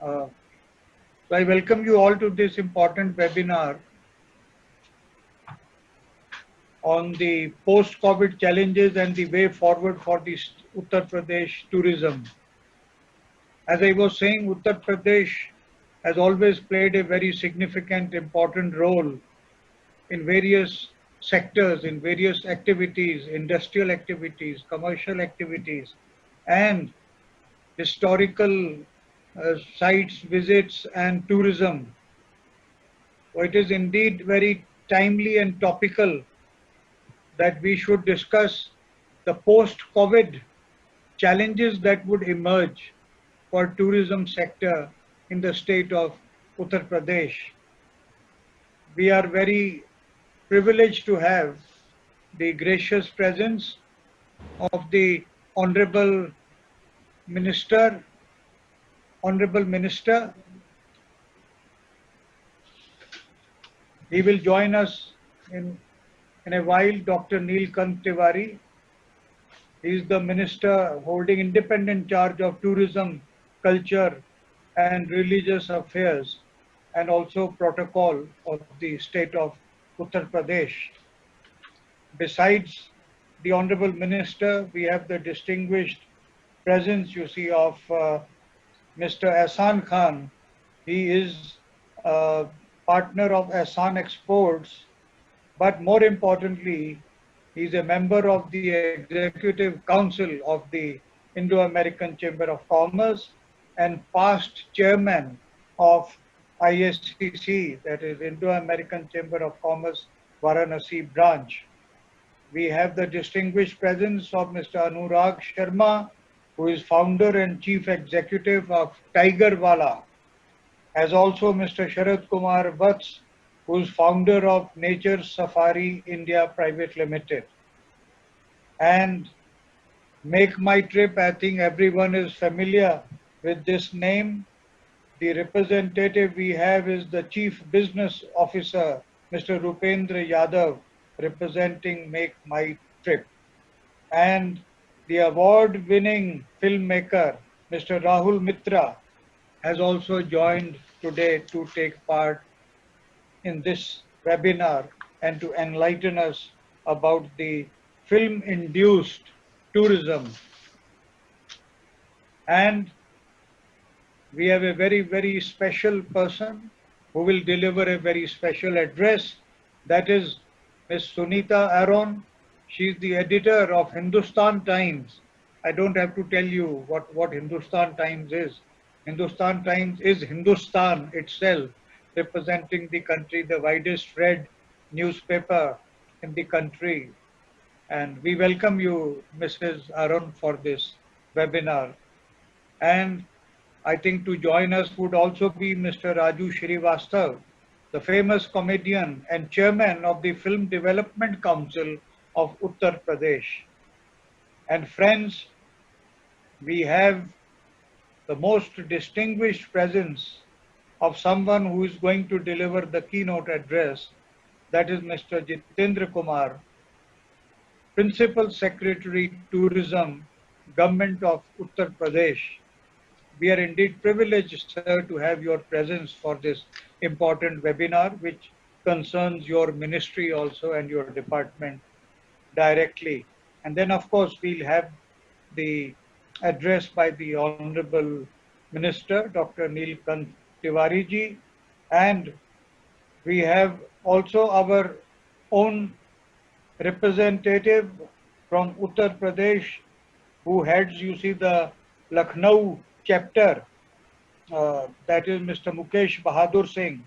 Uh, so I welcome you all to this important webinar on the post-COVID challenges and the way forward for the Uttar Pradesh tourism. As I was saying, Uttar Pradesh has always played a very significant, important role in various sectors, in various activities, industrial activities, commercial activities, and historical sites, visits, and tourism. So it is indeed very timely and topical that we should discuss the post-COVID challenges that would emerge for tourism sector in the state of Uttar Pradesh. We are very privileged to have the gracious presence of the Honorable Minister, Honorable Minister. He will join us in a while, Dr. Neelkant Tiwari. He is the minister holding independent charge of tourism, culture, and religious affairs, and also protocol of the state of Uttar Pradesh. Besides the honorable minister, we have the distinguished presence, you see, of Mr. Ahsan Khan. He is a partner of Ahsan Exports, but more importantly, he is a member of the Executive Council of the Indo-American Chamber of Commerce and past chairman of IACC, that is Indo-American Chamber of Commerce Varanasi branch. We have the distinguished presence of Mr. Anurag Sharma, who is founder and chief executive of Tigerwala, as also Mr. Sharad Kumar Vats, who is founder of Nature Safari India Private Limited. And Make My Trip, I think everyone is familiar with this name. The representative we have is the Chief Business Officer, Mr. Rupendra Yadav, representing Make My Trip. And the award-winning filmmaker, Mr. Rahul Mitra, has also joined today to take part in this webinar and to enlighten us about the film-induced tourism. And we have a very, very special person who will deliver a very special address. That is Ms. Sunita Aron. She's the editor of Hindustan Times. I don't have to tell you what Hindustan Times is. Hindustan Times is Hindustan itself, representing the country, the widest read newspaper in the country. And we welcome you, Mrs. Aron, for this webinar. And I think to join us would also be Mr. Raju Srivastav, the famous comedian and chairman of the Film Development Council of Uttar Pradesh. And friends, we have the most distinguished presence of someone who is going to deliver the keynote address, that is Mr. Jitendra Kumar, Principal Secretary Tourism, Government of Uttar Pradesh. We are indeed privileged, sir, to have your presence for this important webinar, which concerns your ministry also and your department directly. And then, of course, we'll have the address by the Honorable Minister, Dr. Neelkant Tiwari ji, and we have also our own representative from Uttar Pradesh who heads, you see, the Lucknow chapter, that is Mr. Mukesh Bahadur Singh.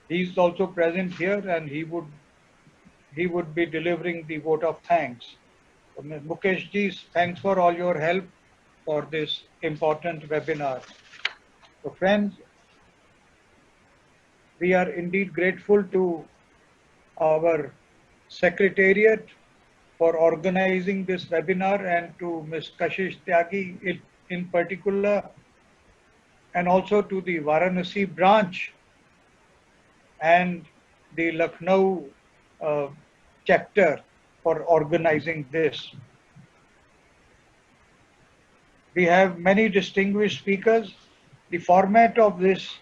He is also present here and he would be delivering the vote of thanks. So, Mukesh ji, thanks for all your help for this important webinar. So friends, we are indeed grateful to our Secretariat for organizing this webinar and to Ms. Kashish Tyagi in particular, and also to the Varanasi branch and the Lucknow chapter for organizing this. We have many distinguished speakers the format of this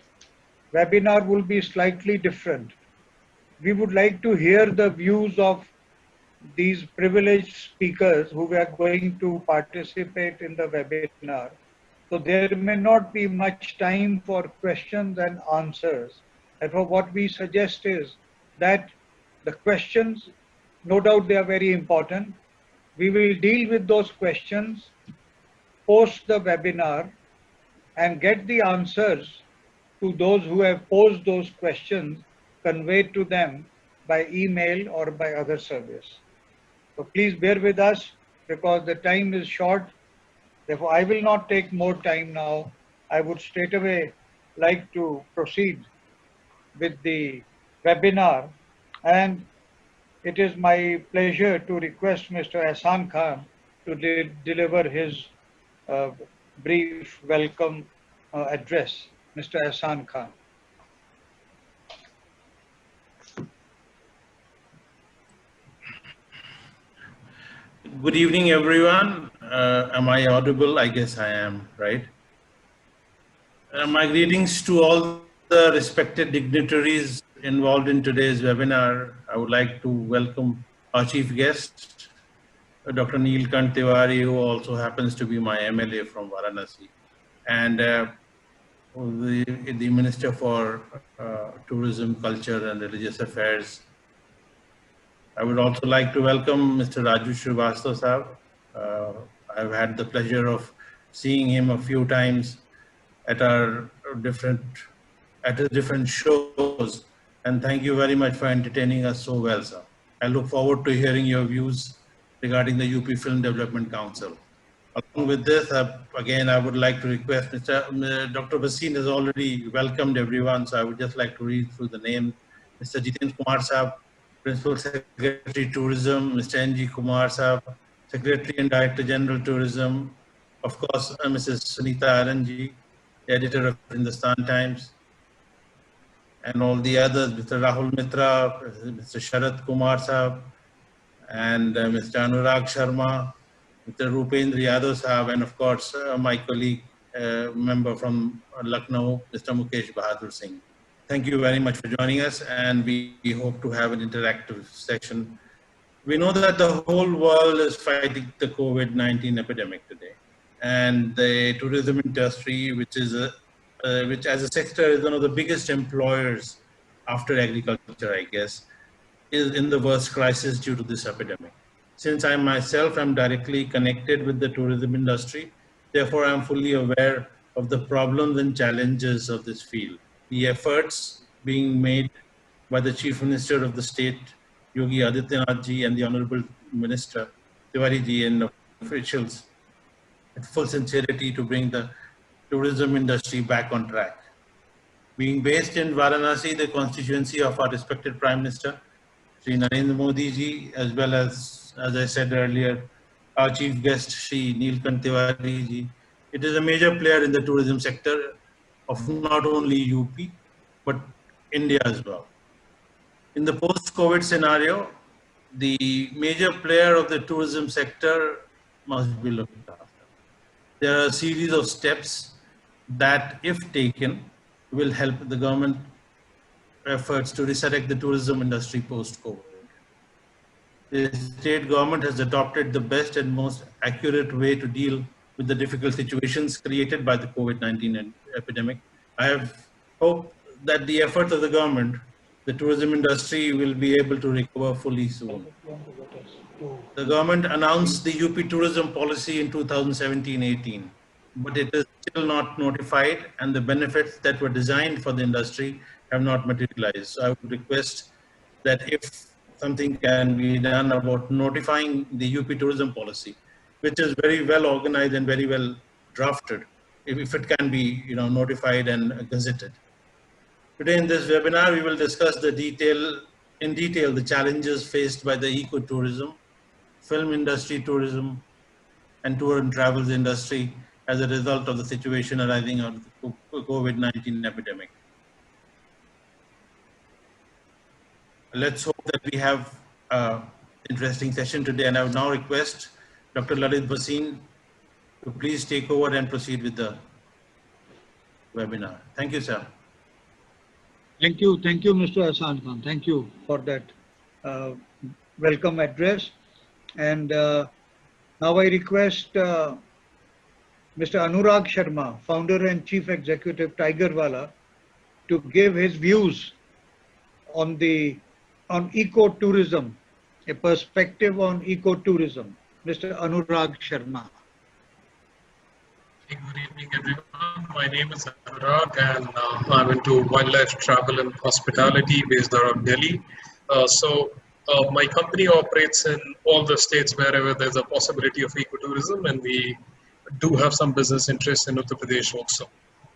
webinar will be slightly different. We would like to hear the views of these privileged speakers who are going to participate in the webinar. So there may not be much time for questions and answers. Therefore, what we suggest is that the questions, no doubt they are very important. We will deal with those questions post the webinar and get the answers to those who have posed those questions conveyed to them by email or by other service. So please bear with us because the time is short. Therefore, I will not take more time now. I would straight away like to proceed with the webinar, and it is my pleasure to request Mr. Ahsan Khan to deliver his uh, brief welcome address. Mr. Ahsan Khan. Good evening, everyone. Am I audible? I guess I am, right? My greetings to all the respected dignitaries involved in today's webinar. I would like to welcome our chief guest, Dr. Neelkant Tiwari, who also happens to be my MLA from Varanasi, and the Minister for Tourism, Culture and Religious Affairs. I would also like to welcome Mr. Raju Srivastava sir. I've had the pleasure of seeing him a few times at our different shows, and thank you very much for entertaining us so well, sir. I look forward to hearing your views regarding the UP Film Development Council. Along with this, again, I would like to request Dr. Bhasin has already welcomed everyone, so I would just like to read through the name. Mr. Jiten Kumar Sahab, Principal Secretary Tourism, Mr. N.G. Kumar Sahab, Secretary and Director General Tourism, of course, Mrs. Sunita Aranji, Editor of Hindustan Times, and all the others, Mr. Rahul Mitra, Mr. Sharad Kumar Sahab, and Mr. Anurag Sharma, Mr. Rupendra Yadav Sahab, and of course, my colleague, member from Lucknow, Mr. Mukesh Bahadur Singh. Thank you very much for joining us, and we hope to have an interactive session. We know that the whole world is fighting the COVID-19 epidemic today, and the tourism industry, which as a sector is one of the biggest employers after agriculture, I guess, is in the worst crisis due to this epidemic. Since I myself am directly connected with the tourism industry, therefore I'm fully aware of the problems and challenges of this field. The efforts being made by the Chief Minister of the state, Yogi Adityanath ji, and the Honorable Minister, Tiwari ji, and officials with full sincerity to bring the tourism industry back on track. Being based in Varanasi, the constituency of our respected Prime Minister, Shri Narendra Modi ji, as well as I said earlier, our chief guest, Shri Neelkant Tiwari ji, it is a major player in the tourism sector of not only UP, but India as well. In the post-COVID scenario, the major player of the tourism sector must be looked after. There are a series of steps that, if taken, will help the government efforts to resurrect the tourism industry post-COVID. The state government has adopted the best and most accurate way to deal with the difficult situations created by the COVID-19 epidemic. I have hope that the efforts of the government, the tourism industry will be able to recover fully soon. The government announced the UP tourism policy in 2017-18, but it is still not notified, and the benefits that were designed for the industry have not materialized. So I would request that if something can be done about notifying the UP tourism policy, which is very well organized and very well drafted, if it can be notified and gazetted. Today in this webinar, we will discuss in detail the challenges faced by the ecotourism, film industry tourism, and tour and travels industry as a result of the situation arising out of the COVID-19 epidemic. Let's hope that we have an interesting session today, and I would now request Dr. Lalit Bhasin to please take over and proceed with the webinar. Thank you, sir. Thank you, Mr. Hasan Khan. Thank you for that uh, welcome address. And now I request Mr. Anurag Sharma, founder and chief executive Tigerwala, to give his views on ecotourism, a perspective on ecotourism. Mr. Anurag Sharma. Good evening, everyone. My name is Anurag, and I'm into wildlife travel and hospitality based out of Delhi. My company operates in all the states wherever there's a possibility of ecotourism, and we do have some business interests in Uttar Pradesh also.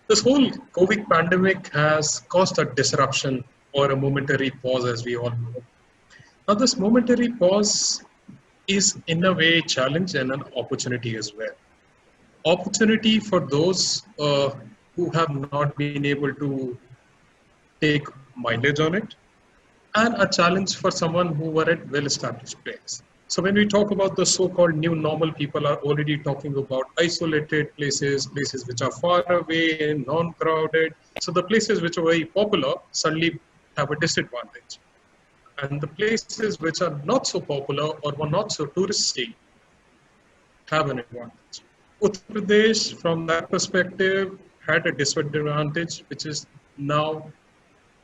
This whole COVID pandemic has caused a disruption or a momentary pause, as we all know. Now, this momentary pause is in a way a challenge and an opportunity as well. Opportunity for those who have not been able to take mileage on it, and a challenge for someone who were at well-established place. So when we talk about the so-called new normal, people are already talking about isolated places, places which are far away, non-crowded. So the places which are very popular suddenly have a disadvantage. And the places which are not so popular or were not so touristy have an advantage. Uttar Pradesh, from that perspective, had a disadvantage, which is now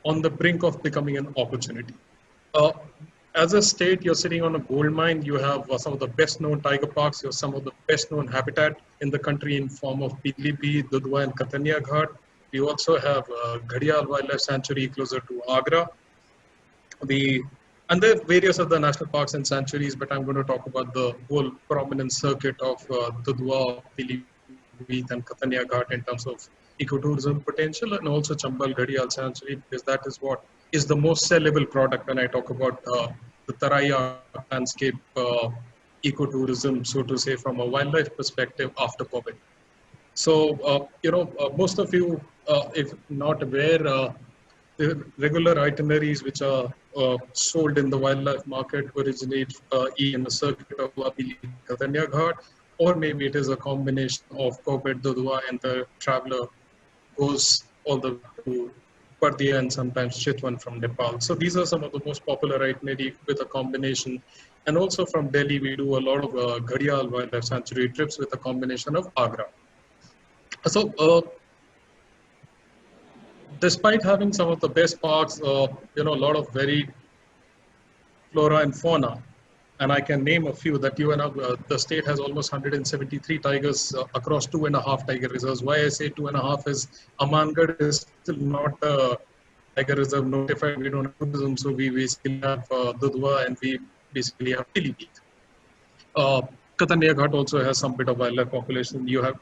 on the brink of becoming an opportunity. As a state, you're sitting on a gold mine. You have some of the best-known tiger parks. You have some of the best-known habitat in the country in form of Pilibhit, Dudhwa, and Katania Ghat. We also have Ghadial Wildlife Sanctuary closer to Agra. And there are various other national parks and sanctuaries, but I'm going to talk about the whole prominent circuit of Dudhwa, Pilibhit, and Katania Ghat in terms of ecotourism potential, and also Chambal Ghadial Sanctuary, because that is what is the most sellable product when I talk about the Tarai landscape ecotourism, so to say, from a wildlife perspective after COVID. So, most of you, if not aware, the regular itineraries which are sold in the wildlife market originate in the circuit of Katania Ghat, or maybe it is a combination of Corbett, Dudhwa, and the traveler goes all the way to Pardia and sometimes Chitwan from Nepal. So these are some of the most popular itinerary with a combination. And also from Delhi, we do a lot of Ghadial Wildlife Sanctuary trips with a combination of Agra. So despite having some of the best parks, a lot of varied flora and fauna, and I can name a few that the state has almost 173 tigers across 2.5 tiger reserves. Why I say 2.5 is Amangarh is still not a tiger reserve notified. We don't have tourism, so we basically have Dudhwa, and we basically have Pilibhit. Katania Ghat also has some bit of wildlife population. You have,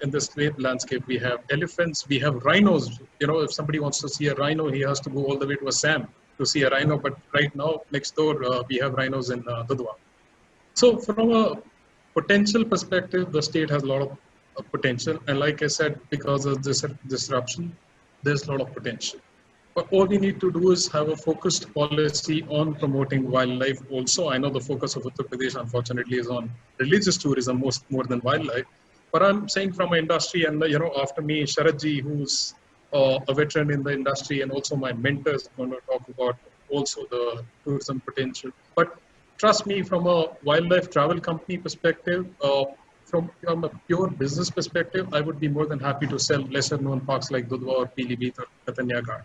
in this landscape, we have elephants, we have rhinos. If somebody wants to see a rhino, he has to go all the way to Assam to see a rhino. But right now, next door, we have rhinos in Dudhwa. So from a potential perspective, the state has a lot of potential. And like I said, because of this disruption, there's a lot of potential. But all we need to do is have a focused policy on promoting wildlife also. I know the focus of Uttar Pradesh, unfortunately, is on religious tourism more than wildlife. But I'm saying from an industry, and after me, Sharadji, who's a veteran in the industry, and also my mentor is going to talk about also the tourism potential. But trust me, from a wildlife travel company perspective, from a pure business perspective, I would be more than happy to sell lesser known parks like Dudhwa or Pilibhit or Katania Ghat.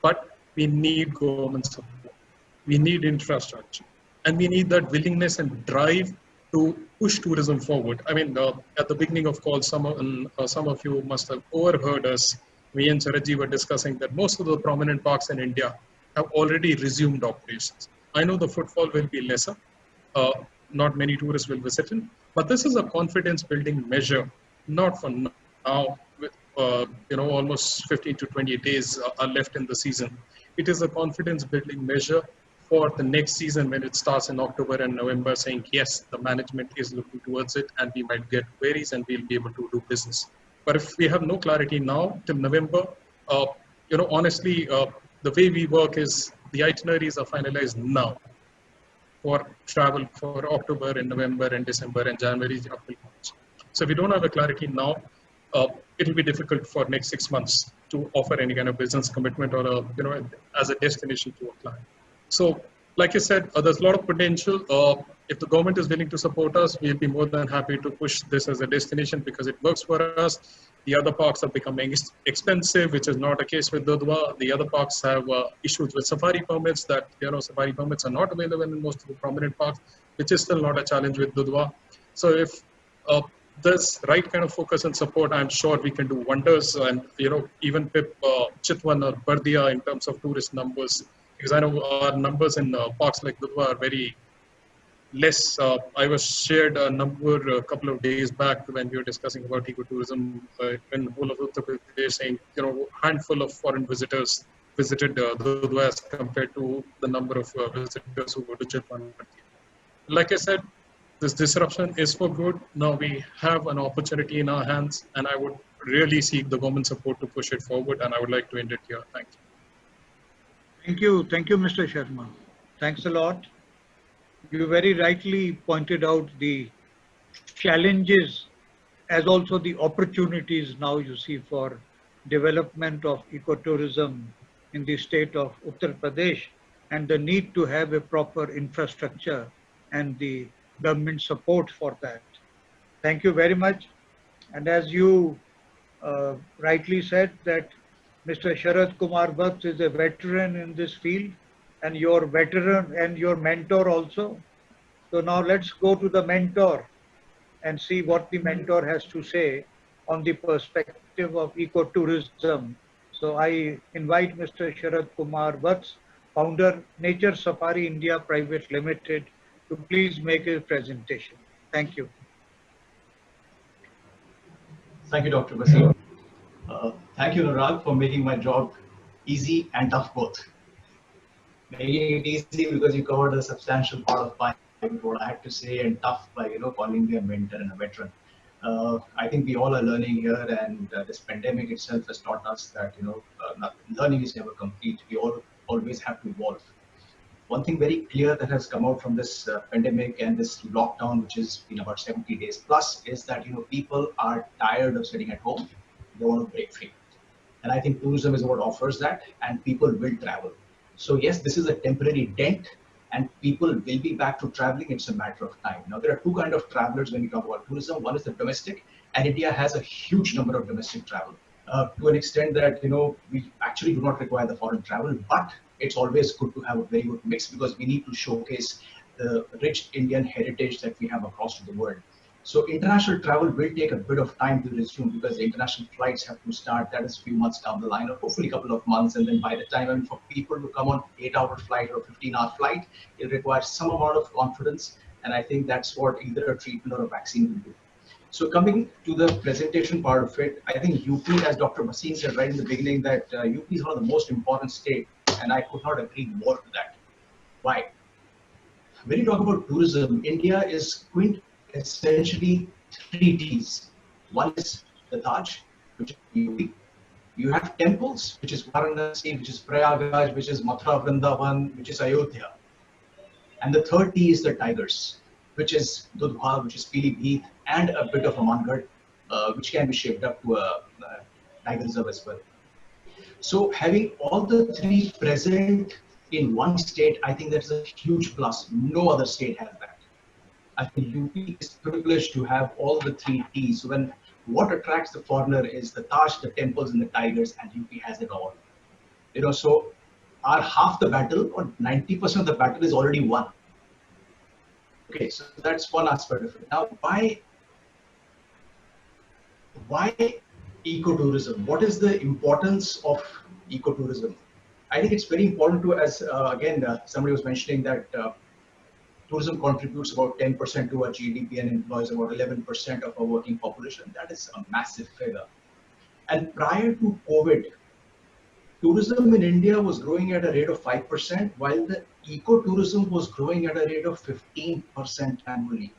But we need government support, we need infrastructure, and we need that willingness and drive to push tourism forward. I mean, at the beginning of call, some of you must have overheard us. Me and Charaji were discussing that most of the prominent parks in India have already resumed operations. I know the footfall will be lesser, not many tourists will visit in, but this is a confidence building measure, not for now. Almost 15 to 20 days are left in the season. It is a confidence building measure for the next season when it starts in October and November, saying, yes, the management is looking towards it and we might get queries and we'll be able to do business. But if we have no clarity now till November, honestly, the way we work is the itineraries are finalized now for travel for October and November and December and January, April, March. So if we don't have a clarity now, it will be difficult for next 6 months to offer any kind of business commitment or as a destination to a client. So, like I said, there's a lot of potential. If the government is willing to support us, we'll be more than happy to push this as a destination because it works for us. The other parks are becoming expensive, which is not a case with Dudhwa. The other parks have issues with safari permits that, safari permits are not available in most of the prominent parks, which is still not a challenge with Dudhwa. So if there's right kind of focus and support, I'm sure we can do wonders. And, even PIP, Chitwan or Bardia in terms of tourist numbers, because I know our numbers in parks like Dudhwa are very less. I was shared a number a couple of days back when we were discussing about ecotourism in whole of Uttar Pradesh, saying, handful of foreign visitors visited Dudhwa as compared to the number of visitors who go to Chitwan. Like I said, this disruption is for good. Now we have an opportunity in our hands, and I would really seek the government support to push it forward. And I would like to end it here. Thank you. Thank you, Mr. Sharma. Thanks a lot. You very rightly pointed out the challenges as also the opportunities now you see for development of ecotourism in the state of Uttar Pradesh and the need to have a proper infrastructure and the government support for that. Thank you very much. And as you rightly said that Mr. Sharad Kumar Vats is a veteran in this field and your veteran and your mentor also. So now let's go to the mentor and see what the mentor has to say on the perspective of ecotourism. So I invite Mr. Sharad Kumar Vats, founder Nature Safari India Private Limited, to please make a presentation. Thank you. Thank you, Dr. Bhasin. Thank you, Anurag, for making my job easy and tough both. Making it easy because you covered a substantial part of what I had to say, and tough by calling me a mentor and a veteran. I think we all are learning here, and this pandemic itself has taught us that learning is never complete. We all always have to evolve. One thing very clear that has come out from this pandemic and this lockdown, which has been about 70 days plus, is that people are tired of sitting at home. They want to break free, and I think tourism is what offers that, and people will travel. So yes, this is a temporary dent, and people will be back to traveling. It's a matter of time. Now, there are two kinds of travelers when we talk about tourism. One is the domestic, and India has a huge number of domestic travel to an extent that we actually do not require the foreign travel, but it's always good to have a very good mix because we need to showcase the rich Indian heritage that we have across the world. So international travel will take a bit of time to resume because the international flights have to start. That is a few months down the line, or hopefully a couple of months. And then by the time, for people to come on 8-hour flight or 15-hour flight, it requires some amount of confidence. And I think that's what either a treatment or a vaccine will do. So coming to the presentation part of it, I think UP, as Dr. Bhasin said right in the beginning, that UP is one of the most important states, and I could not agree more to that. Why? When you talk about tourism, India is essentially 3 T's. One is the Taj, which is UP. You have temples, which is Varanasi, which is Prayagraj, which is Mathura Vrindavan, which is Ayodhya. And the third T is the tigers, which is Dudhwa, which is Pilibhit, and a bit of Amangarh, which can be shaped up to a tiger reserve as well. So having all the 3 present in one state, I think that's a huge plus. No other state has that. I think UP is privileged to have all the 3 T's. So when what attracts the foreigner is the Taj, the temples, and the tigers, and UP has it all. So our half the battle, or 90% of the battle, is already won. Okay, so that's one aspect of it. Now, why ecotourism? What is the importance of ecotourism? I think it's very important to, as again, somebody was mentioning that tourism contributes about 10% to our GDP and employs about 11% of our working population. That is a massive figure. And prior to COVID, tourism in India was growing at a rate of 5%, while the ecotourism was growing at a rate of 15% annually.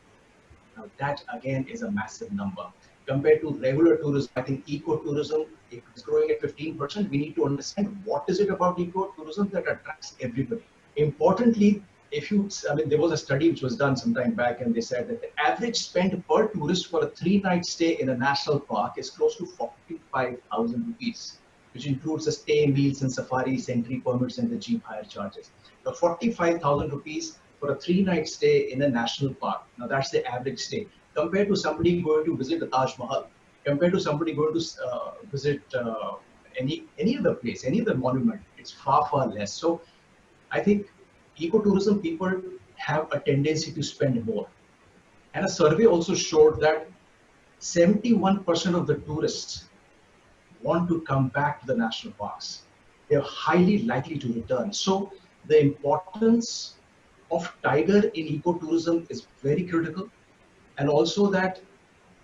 Now that again is a massive number. Compared to regular tourism, I think ecotourism is growing at 15%. We need to understand what is it about ecotourism that attracts everybody. Importantly, I mean, there was a study which was done some time back, and they said that the average spend per tourist for a 3-night stay in a national park is close to 45,000 rupees, which includes the stay, meals, and safaris, entry permits, and the jeep hire charges. The 45,000 rupees for a 3-night stay in a national park. Now that's the average stay. Compared to somebody going to visit the Taj Mahal, compared to somebody going to visit any other place, any other monument, it's far, far less. So I think ecotourism people have a tendency to spend more. And a survey also showed that 71% of the tourists want to come back to the national parks. They're highly likely to return. So the importance of tiger in ecotourism is very critical. And also that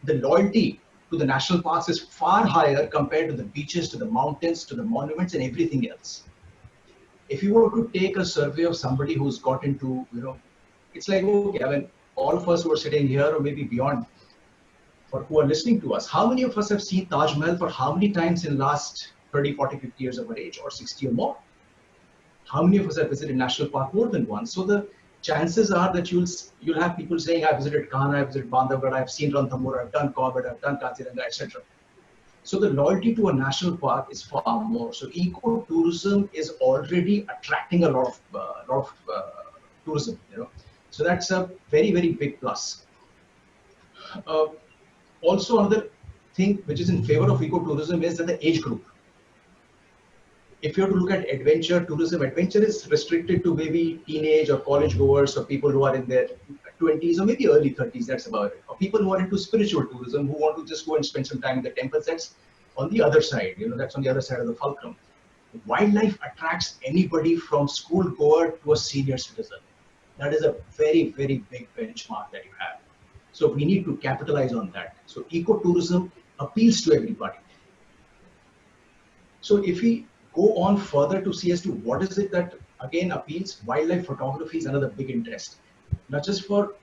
the loyalty to the national parks is far higher compared to the beaches, to the mountains, to the monuments, and everything else. If you were to take a survey of somebody who's got into, it's like, okay, I mean, all of us who are sitting here or maybe beyond, or who are listening to us, how many of us have seen Taj Mahal for how many times in the last 30, 40, 50 years of our age, or 60 or more? How many of us have visited National Park more than once? So the chances are that you'll have people saying, I visited Kanha, I visited Bandhavgarh, I've seen Ranthambore, I've done Corbett, I've done Kaziranga, etc. So the loyalty to a national park is far more. So ecotourism is already attracting a lot of tourism. So that's a very, very big plus. Also, another thing which is in favor of ecotourism is that the age group. If you have to look at adventure tourism, adventure is restricted to maybe teenage or college goers or people who are in their 20s or maybe early 30s, that's about it. Or people who are into spiritual tourism, who want to just go and spend some time in the temples, that's on the other side, that's on the other side of the fulcrum. Wildlife attracts anybody from school goer to a senior citizen. That is a very, very big benchmark that you have. So we need to capitalize on that. So ecotourism appeals to everybody. So if we go on further to see as to what is it that again appeals, wildlife photography is another big interest. Not just for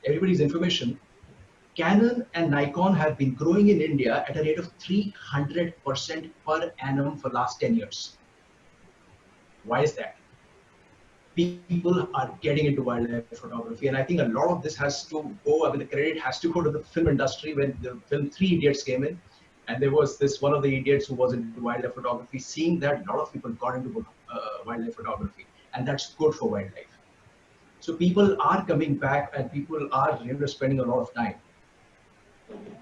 everybody's information, Canon and Nikon have been growing in India at a rate of 300% per annum for the last 10 years. Why is that? People are getting into wildlife photography, and I think a lot of this has to go, the credit has to go to the film industry. When the film Three Idiots came in, and there was this one of the idiots who was into wildlife photography, seeing that a lot of people got into wildlife photography, and that's good for wildlife. So people are coming back, and people are spending a lot of time.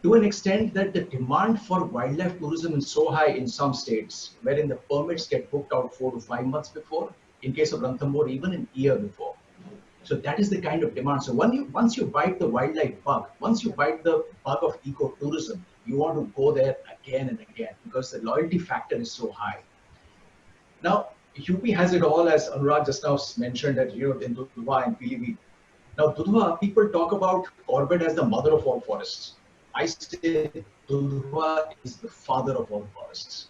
To an extent that the demand for wildlife tourism is so high in some states, wherein the permits get booked out 4 to 5 months before, in case of Ranthambore, even a year before. So that is the kind of demand. So once you bite the wildlife bug, once you bite the bug of ecotourism, you want to go there again and again because the loyalty factor is so high. Now, UP has it all, as Anurag just now mentioned, that in Dudhwa and Pilibhit. Now, Dudhwa, people talk about Corbett as the mother of all forests. I say Dudhwa is the father of all forests.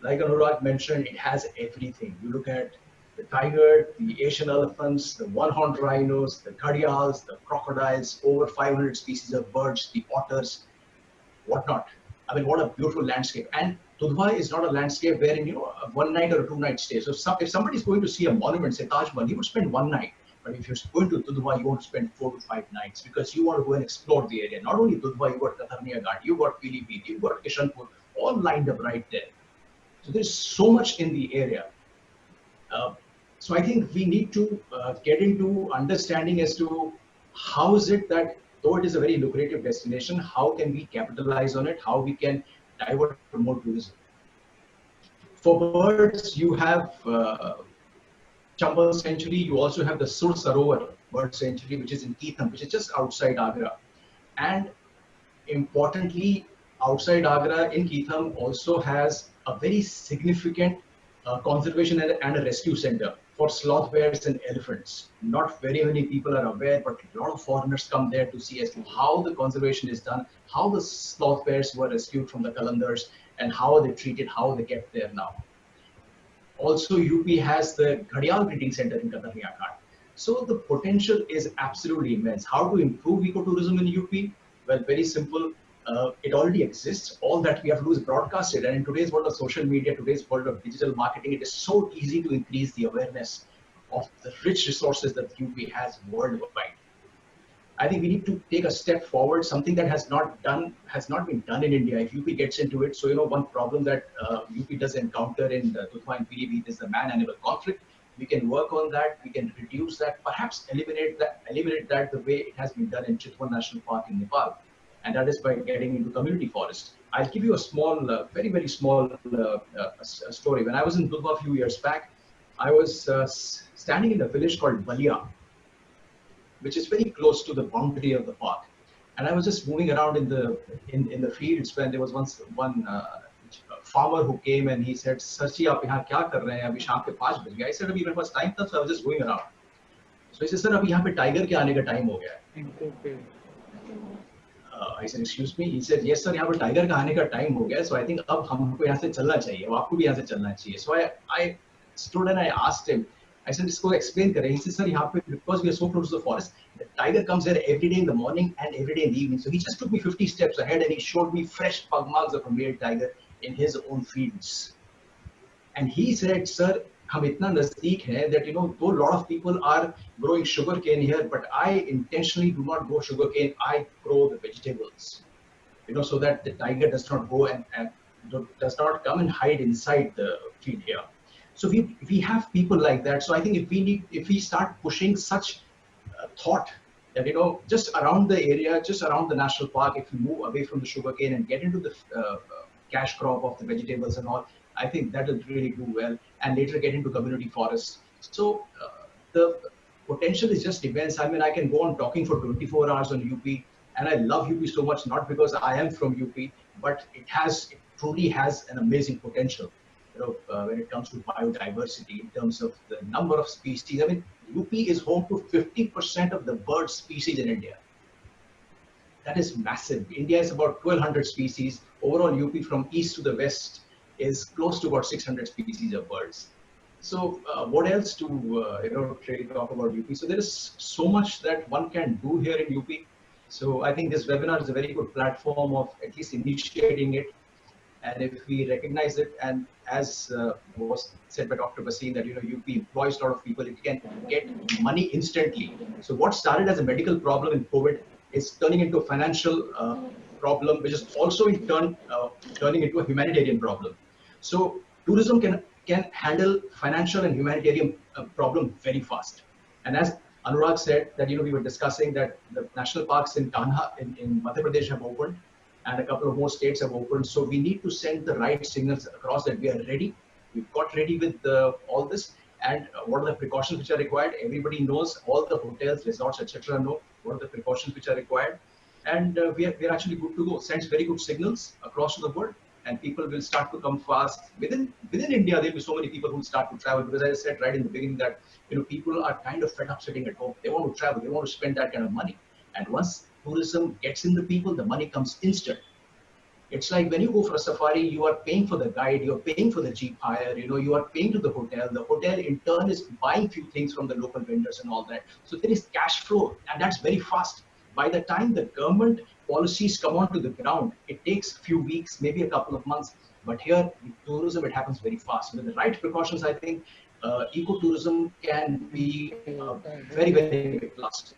Like Anurag mentioned, it has everything. You look at the tiger, the Asian elephants, the one-horned rhinos, the gharials, the crocodiles, over 500 species of birds, the otters, whatnot. What a beautiful landscape. And Dudhwa is not a landscape wherein, a 1 night or a 2 night stay. So if somebody is going to see a monument, say Taj Mahal, he would spend 1 night. But if you're going to Dudhwa, you want to spend 4 to 5 nights because you want to go and explore the area. Not only Dudhwa, you got Katharnia Ghat, you got Pilibhit, you got Kishanpur, all lined up right there. So there's so much in the area. So I think we need to get into understanding as to how is it that, though it is a very lucrative destination, how can we capitalize on it, how we can divert more tourism. For birds, you have Chambal Sanctuary, you also have the Sur Sarovar Bird Sanctuary, which is in Keetham, which is just outside Agra. And importantly, outside Agra in Keetham also has a very significant conservation and a rescue center for sloth bears and elephants. Not very many people are aware, but a lot of foreigners come there to see as to how the conservation is done, how the sloth bears were rescued from the Kalandars, and how are they treated, how they kept there now. Also, UP has the Gharial Breeding Center in Katharnia Ghat. So the potential is absolutely immense. How to improve ecotourism in UP? Well, very simple. It already exists. All that we have to do is broadcast it. And in today's world of social media, today's world of digital marketing, it is so easy to increase the awareness of the rich resources that UP has worldwide. I think we need to take a step forward, something that has not been done in India. If UP gets into it, so one problem that UP does encounter in Dudhwa and Pilibhit is the man-animal conflict. We can work on that. We can reduce that, perhaps eliminate that the way it has been done in Chitwan National Park in Nepal, and that is by getting into community forest. I'll give you a small, very very small story. When I was in Dudhwa a few years back, I was standing in a village called Balia, which is very close to the boundary of the park. And I was just moving around in the fields when there was once one farmer who came and he said, "Sir ji, aap yahan kya kar rahe hain? Abhi shaam ke 5 baj gaye." I said, "Abhi mere paas time tha, so I was just going around." So he said, "Sir, abhi yahan pe tiger ke aane ka time ho gaya hai." I said, "Excuse me?" He said, "Yes, sir, यहाँ पे tiger का आने का time हो गया, so I think अब हमको यहाँ से चलना चाहिए, अब आपको भी यहाँ से चलना चाहिए." So I stood and I asked him, I said, "इसको explain करें." He said, "Sir, यहाँ पे because we are so close to the forest, the tiger comes here every day in the morning and every day in the evening." So he just took me 50 steps ahead and he showed me fresh pug marks of a male tiger in his own fields. And he said, "Sir, हम इतना नजदीक हैं that though a lot of people are growing sugarcane here, but I intentionally do not grow sugarcane. I grow the vegetables, so that the tiger does not go and does not come and hide inside the field here." So we have people like that. So I think if we start pushing such thought that just around the area, just around the national park, if we move away from the sugarcane and get into the cash crop of the vegetables and all, I think that will really do well, and later get into community forests. So the potential is just immense. I mean, I can go on talking for 24 hours on UP, and I love UP so much, not because I am from UP, but it truly has an amazing potential. When it comes to biodiversity, in terms of the number of species. I mean, UP is home to 50% of the bird species in India. That is massive. India is about 1,200 species. Overall, UP from east to the west is close to about 600 species of birds. So what else to really talk about UP? So there is so much that one can do here in UP. So I think this webinar is a very good platform of at least initiating it. And if we recognize it, and as was said by Dr. Bhasin, that UP employs a lot of people, it can get money instantly. So what started as a medical problem in COVID is turning into a financial problem, which is also in turn turning into a humanitarian problem. So tourism can handle financial and humanitarian problem very fast. And as Anurag said, that we were discussing that the national parks in Kanha in Madhya Pradesh have opened, and a couple of more states have opened. So we need to send the right signals across that we are ready. We've got ready with all this, and what are the precautions which are required. Everybody knows, all the hotels, resorts, etc. know what are the precautions which are required, and we are actually good to go. Sends very good signals across to the world, and people will start to come fast. Within India, there will be so many people who will start to travel, because as I said right in the beginning that people are kind of fed up sitting at home. They want to travel. They want to spend that kind of money, and once tourism gets in the people, the money comes instant. It's like when you go for a safari, you are paying for the guide, you're paying for the jeep hire, you are paying to the hotel. The hotel in turn is buying few things from the local vendors and all that. So there is cash flow, and that's very fast. By the time the government policies come onto the ground, it takes a few weeks, maybe a couple of months. But here, with tourism, it happens very fast. With the right precautions, I think ecotourism can be very, very big plus.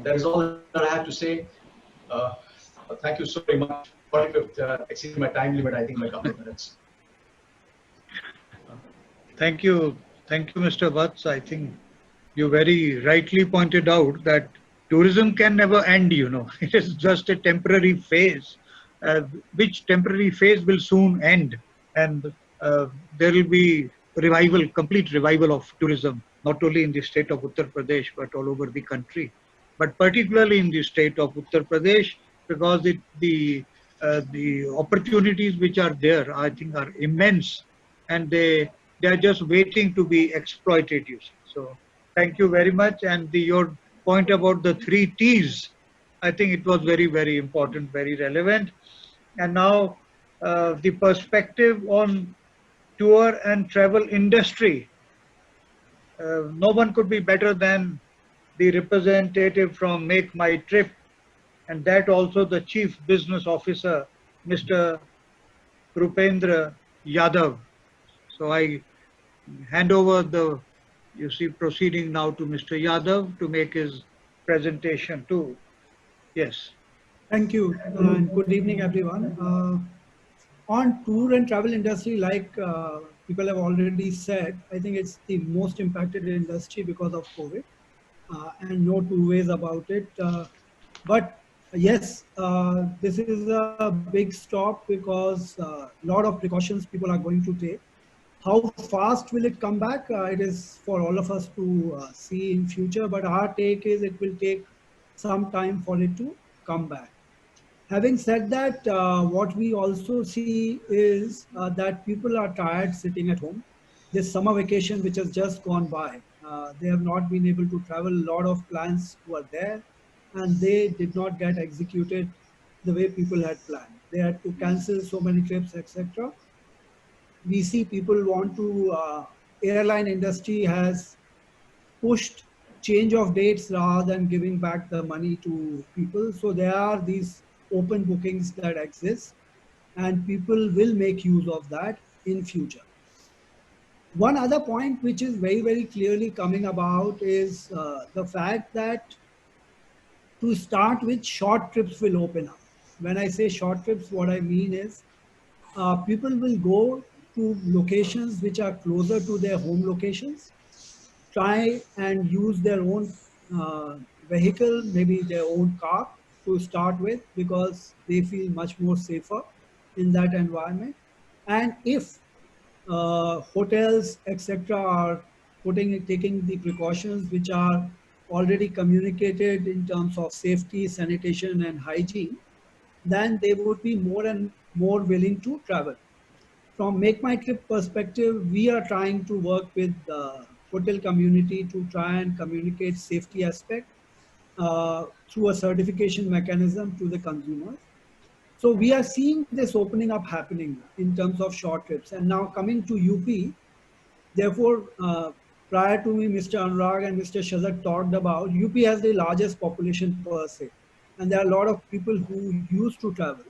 That is all that I have to say. Thank you so very much. Sorry to exceed my time limit, I think, by a couple of minutes. Thank you, Mr. Vats. I think you very rightly pointed out that tourism can never end. It is just a temporary phase, which temporary phase will soon end, and there will be complete revival of tourism, not only in the state of Uttar Pradesh but all over the country, but particularly in the state of Uttar Pradesh, because the opportunities which are there, I think, are immense, and they are just waiting to be exploited. So thank you very much. And your point about the 3 T's, I think it was very, very important, very relevant. And now the perspective on tour and travel industry. No one could be better than the representative from Make My Trip, and that also the Chief Business Officer, Mr. Rupendra Yadav. So I hand over the You see, proceeding now to Mr. Yadav to make his presentation too. Yes. Thank you, and good evening, everyone. On tour and travel industry, like people have already said, I think it's the most impacted industry because of COVID, and no two ways about it. But yes, this is a big stop because a lot of precautions people are going to take. How fast will it come back? It is for all of us to see in future, but our take is it will take some time for it to come back. Having said that, what we also see is that people are tired sitting at home. This summer vacation, which has just gone by, they have not been able to travel. A lot of plans were there, and they did not get executed the way people had planned. They had to cancel so many trips, etc. We see people want to, airline industry has pushed change of dates rather than giving back the money to people. So there are these open bookings that exist, and people will make use of that in future. One other point which is very, very clearly coming about is the fact that to start with, short trips will open up. When I say short trips, what I mean is people will go to locations which are closer to their home locations, try and use their own vehicle, maybe their own car to start with, because they feel much more safer in that environment. And if hotels, etc., are taking the precautions which are already communicated in terms of safety, sanitation, and hygiene, then they would be more and more willing to travel. From Make My Trip perspective, we are trying to work with the hotel community to try and communicate safety aspect through a certification mechanism to the consumers. So we are seeing this opening up happening in terms of short trips. And now coming to UP, therefore, prior to me, Mr. Anurag and Mr. Shazad talked about, UP has the largest population per se. And there are a lot of people who used to travel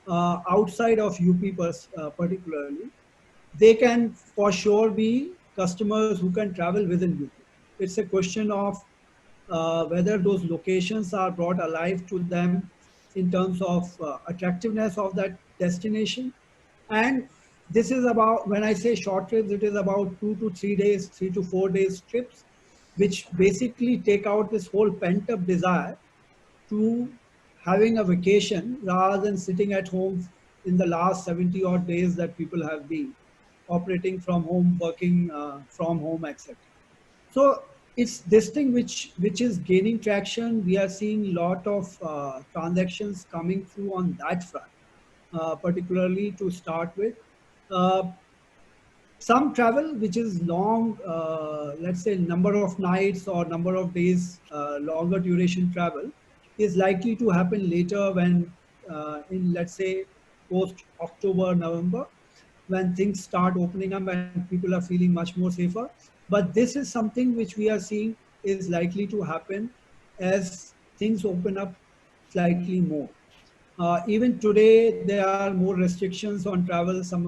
outside of UP particularly. They can for sure be customers who can travel within UP. It's a question of whether those locations are brought alive to them in terms of attractiveness of that destination. And this is about, when I say short trips, it is about 2 to 3 days, 3 to 4 days trips, which basically take out this whole pent up desire to having a vacation rather than sitting at home in the last 70 odd days that people have been operating from home, working from home, etc. So it's this thing which is gaining traction. We are seeing a lot of transactions coming through on that front, particularly to start with. Uh, some travel which is long, let's say number of nights or number of days, longer duration travel is likely to happen later when in, let's say, post October, November, when things start opening up and people are feeling much more safer. But this is something which we are seeing is likely to happen as things open up slightly more. Even today, there are more restrictions on travel some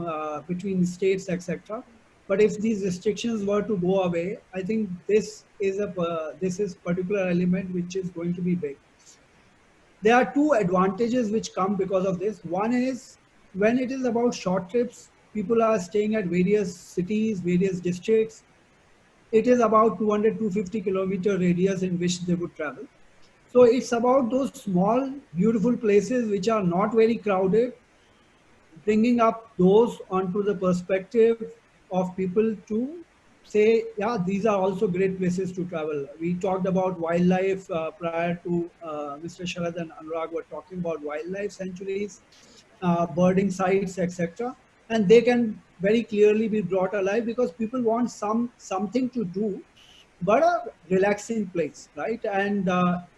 between states, etc. But if these restrictions were to go away, I think this is particular element which is going to be big. There are two advantages which come because of this. One is when it is about short trips, people are staying at various cities, various districts. It is about 200, 250-kilometer radius in which they would travel. So it's about those small, beautiful places which are not very crowded, bringing up those onto the perspective of people to say, yeah, these are also great places to travel. We talked about wildlife prior to Mr. Sharad and Anurag were talking about wildlife sanctuaries, birding sites, etc. And they can very clearly be brought alive because people want something to do, but a relaxing place, right? And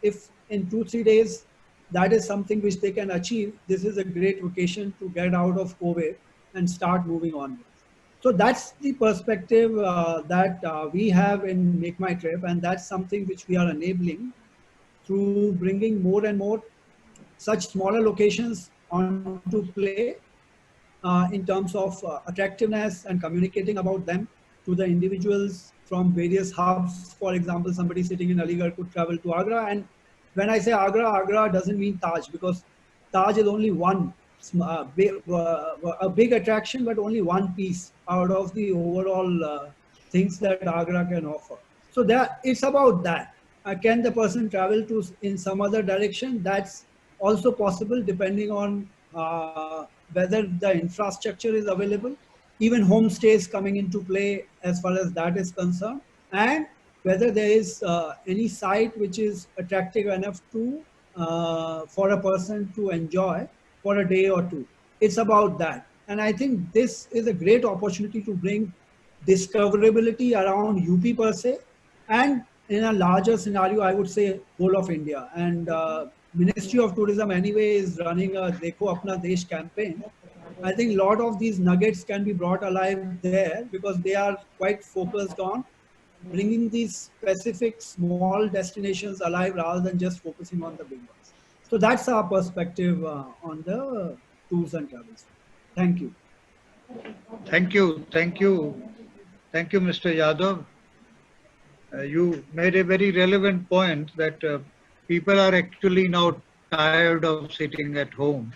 if in 2-3 days that is something which they can achieve, this is a great occasion to get out of COVID and start moving on. So that's the perspective that we have in Make My Trip, and that's something which we are enabling through bringing more and more such smaller locations onto play in terms of attractiveness and communicating about them to the individuals from various hubs. For example, somebody sitting in Aligarh could travel to Agra. And when I say Agra, Agra doesn't mean Taj, because Taj is only one a big attraction, but only one piece out of the overall things that Agra can offer. So that it's about that. Can the person travel to in some other direction? That's also possible depending on whether the infrastructure is available, even homestays coming into play as far as that is concerned, and whether there is any site which is attractive enough to for a person to enjoy for a day or two. It's about that. And I think this is a great opportunity to bring discoverability around UP per se, and in a larger scenario, I would say whole of India. And Ministry of Tourism anyway is running a Dekho Apna Desh campaign. I think a lot of these nuggets can be brought alive there because they are quite focused on bringing these specific small destinations alive rather than just focusing on the big ones. So that's our perspective on the tours and travels. Thank you. Thank you. Thank you. Thank you, Mr. Yadav. You made a very relevant point that people are actually now tired of sitting at home.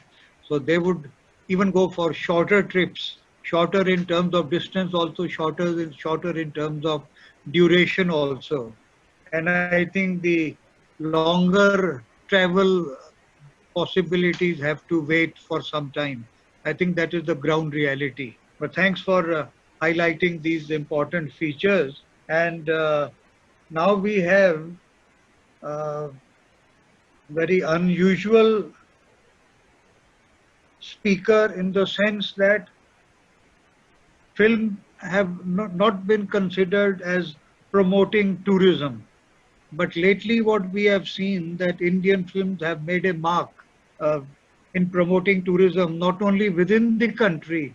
So they would even go for shorter trips, shorter in terms of distance, also shorter in terms of duration also. And I think the longer travel possibilities have to wait for some time. I think that is the ground reality. But thanks for highlighting these important features. And now we have very unusual speaker in the sense that film have not been considered as promoting tourism. But lately what we have seen that Indian films have made a mark in promoting tourism, not only within the country,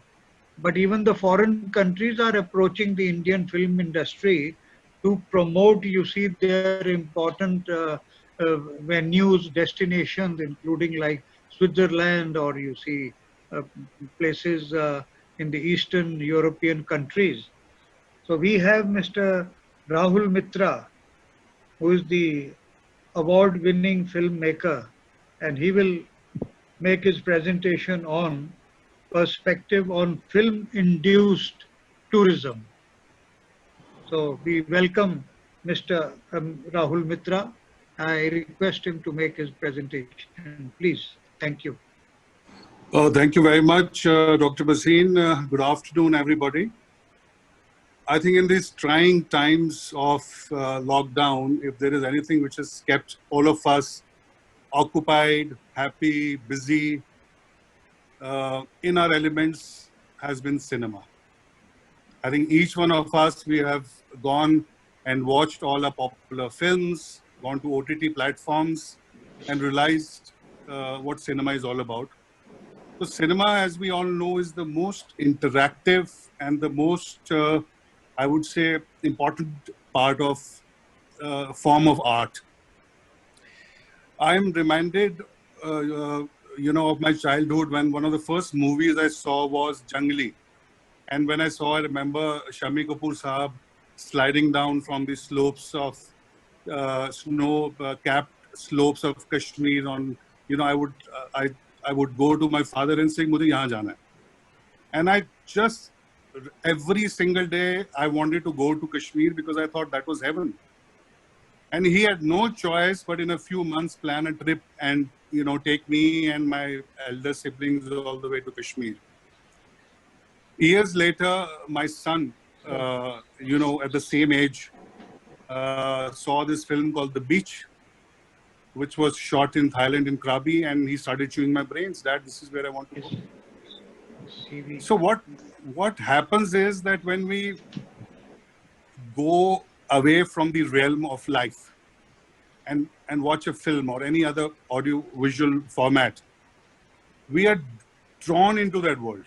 but even the foreign countries are approaching the Indian film industry to promote, you see, their important venues, destinations, including like Switzerland, or you see places in the Eastern European countries. So we have Mr. Rahul Mitra, who is the award-winning filmmaker, and he will make his presentation on perspective on film-induced tourism. So we welcome Mr. Rahul Mitra. I request him to make his presentation, please. Thank you. Thank you very much, Dr. Bhasin. Good afternoon, everybody. I think in these trying times of lockdown, if there is anything which has kept all of us occupied, happy, busy, in our elements, has been cinema. I think each one of us, we have gone and watched all our popular films, gone to OTT platforms, and realized what cinema is all about. So cinema, as we all know, is the most interactive and the most, I would say, important part of form of art. I'm reminded, of my childhood when one of the first movies I saw was Jangli. And when I remember Shami Kapoor Sahab sliding down from the slopes of snow-capped slopes of Kashmir on, I would go to my father and say, "Mujhe yahan jana hai." And I just, every single day, I wanted to go to Kashmir because I thought that was heaven. And he had no choice but in a few months plan a trip and, take me and my elder siblings all the way to Kashmir. Years later, my son, at the same age, saw this film called The Beach, which was shot in Thailand, in Krabi, and he started chewing my brains. Dad, this is where I want to go. So what happens is that when we go away from the realm of life and watch a film or any other audio-visual format, we are drawn into that world.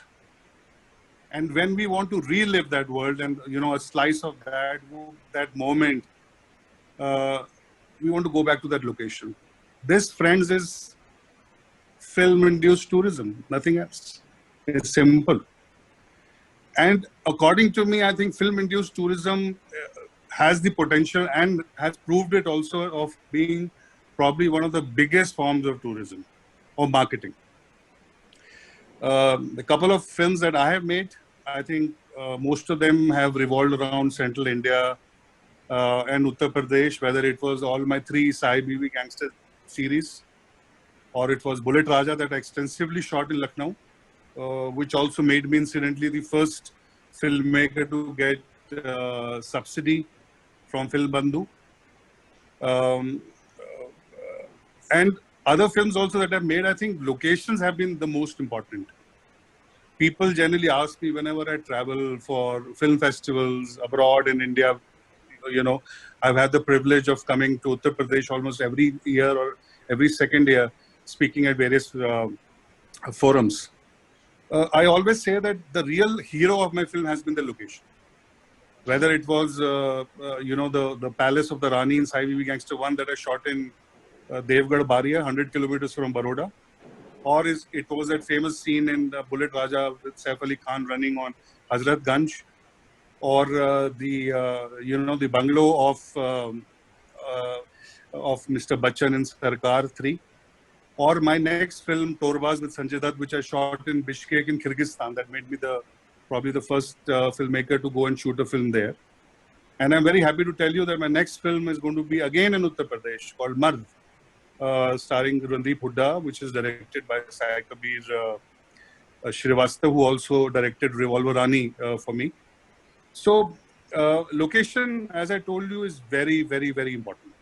And when we want to relive that world and, a slice of that moment, we want to go back to that location. This, friends, is film-induced tourism, nothing else. It's simple. And according to me, I think film-induced tourism has the potential and has proved it also of being probably one of the biggest forms of tourism or marketing. The couple of films that I have made, I think most of them have revolved around Central India and Uttar Pradesh, whether it was all my three Sai Bibi gangster series, or it was Bullet Raja that I extensively shot in Lucknow, which also made me incidentally the first filmmaker to get subsidy from Film Bandhu. And other films also that I've made, I think locations have been the most important. People generally ask me whenever I travel for film festivals abroad in India, you know, I've had the privilege of coming to Uttar Pradesh almost every year or every second year, speaking at various forums. I always say that the real hero of my film has been the location. Whether it was, you know, the Palace of the Rani in Sai Bibi Gangster 1 that I shot in Devgarh Baria, 100 kilometers from Baroda, or it was that famous scene in Bullet Raja with Saif Ali Khan running on Hazrat Ganj, or you know, the bungalow of Mr. Bachchan in Sarkar 3, or my next film Torbaz with Sanjay Dutt, which I shot in Bishkek in Kyrgyzstan. That made me probably the first filmmaker to go and shoot a film there. And I'm very happy to tell you that my next film is going to be again in Uttar Pradesh, called Mard, starring Randeep Hooda, which is directed by Sai Kabir Shrivastava, who also directed Revolver Rani for me. So location, as I told you, is very, very, very important.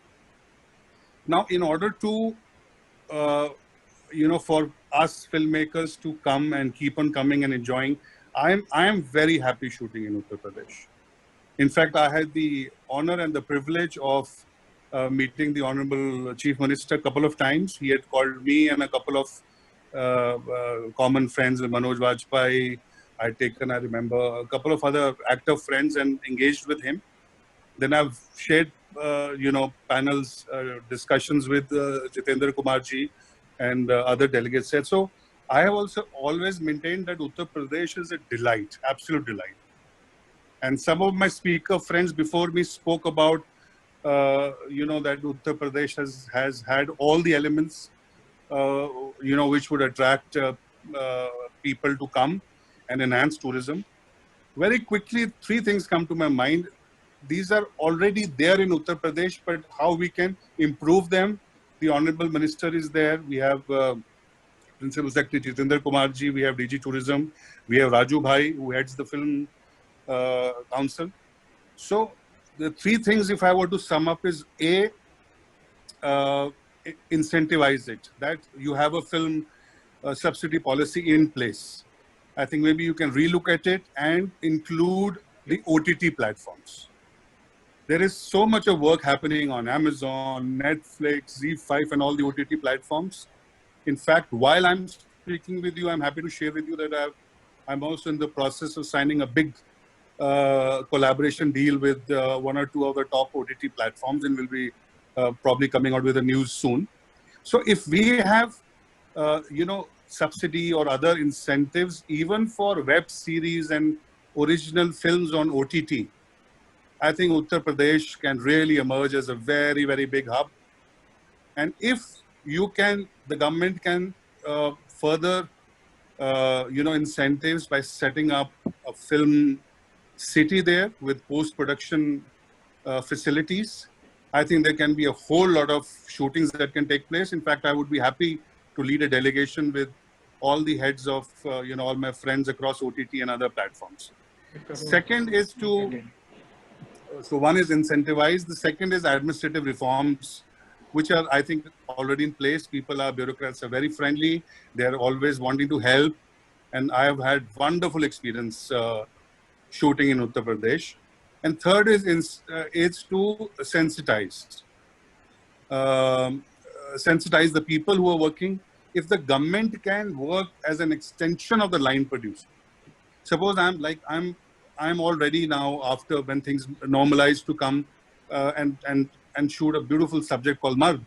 Now, in order to, you know, for us filmmakers to come and keep on coming and enjoying, I am very happy shooting in Uttar Pradesh. In fact, I had the honor and the privilege of meeting the Honorable Chief Minister a couple of times. He had called me and a couple of common friends, Manoj Vajpayee. I remember, a couple of other actor friends and engaged with him. Then I've shared, you know, panels, discussions with Jitendra Kumar ji and other delegates. So I have also always maintained that Uttar Pradesh is a delight, absolute delight. And some of my speaker friends before me spoke about, you know, that Uttar Pradesh has had all the elements, you know, which would attract people to come and enhance tourism. Very quickly, three things come to my mind. These are already there in Uttar Pradesh, but how we can improve them. The Honorable Minister is there. We have Principal Secretary Jitendra Kumar ji. We have DG Tourism. We have Raju Bhai, who heads the Film Council. So the three things, if I were to sum up, is A, incentivize it, that you have a film subsidy policy in place. I think maybe you can relook at it and include the OTT platforms. There is so much of work happening on Amazon, Netflix, Z5 and all the OTT platforms. In fact, while I'm speaking with you, I'm happy to share with you that I'm also in the process of signing a big collaboration deal with one or two of the top OTT platforms, and will be probably coming out with the news soon. So if we have, you know, subsidy or other incentives, even for web series and original films on OTT, I think Uttar Pradesh can really emerge as a very, very big hub. And if you can, the government can further, you know, incentives by setting up a film city there with post-production facilities, I think there can be a whole lot of shootings that can take place. In fact, I would be happy to lead a delegation with all the heads of, you know, all my friends across OTT and other platforms. Second is to, so one is incentivize. The second is administrative reforms, which are, I think, already in place. Bureaucrats are very friendly. They're always wanting to help. And I have had wonderful experience shooting in Uttar Pradesh. And third is to sensitize. Sensitize the people who are working. If the government can work as an extension of the line producer. Suppose I'm all ready now, after when things normalize, to come and shoot a beautiful subject called Mard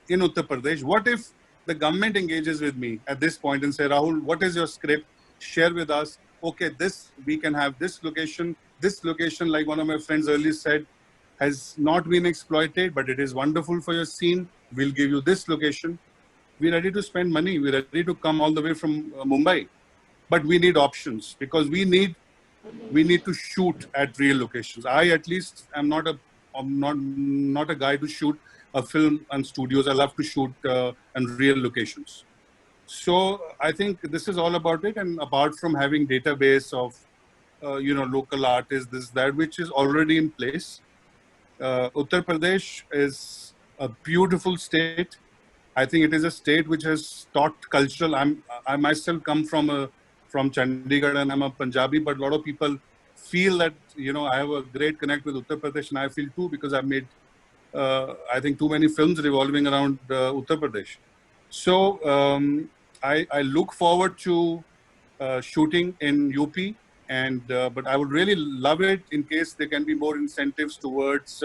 in Uttar Pradesh. What if the government engages with me at this point and say, Rahul, what is your script? Share with us. okay, we can have this location, like one of my friends earlier said, has not been exploited, but it is wonderful for your scene. We'll give you this location. We're ready to spend money. We're ready to come all the way from Mumbai, but we need options because we need to shoot at real locations. I at least am not a guy to shoot a film on studios. I love to shoot on real locations. So I think this is all about it. And apart from having database of local artists, this that which is already in place. Uttar Pradesh is a beautiful state. I think it is a state which has taught cultural. I myself come from Chandigarh and I'm a Punjabi, but a lot of people feel that I have a great connect with Uttar Pradesh, and I feel too because I've made I think too many films revolving around Uttar Pradesh. So I look forward to shooting in UP, and but I would really love it in case there can be more incentives towards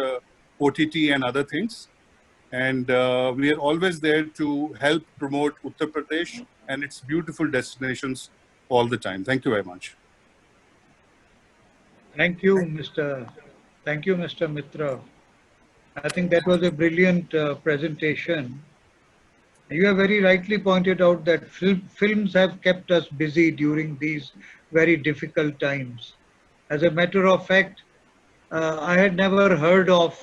OTT and other things. And we are always there to help promote Uttar Pradesh and its beautiful destinations all the time. Thank you very much. Thank you, Mr. Mitra. I think that was a brilliant presentation. You have very rightly pointed out that films have kept us busy during these very difficult times. As a matter of fact, I had never heard of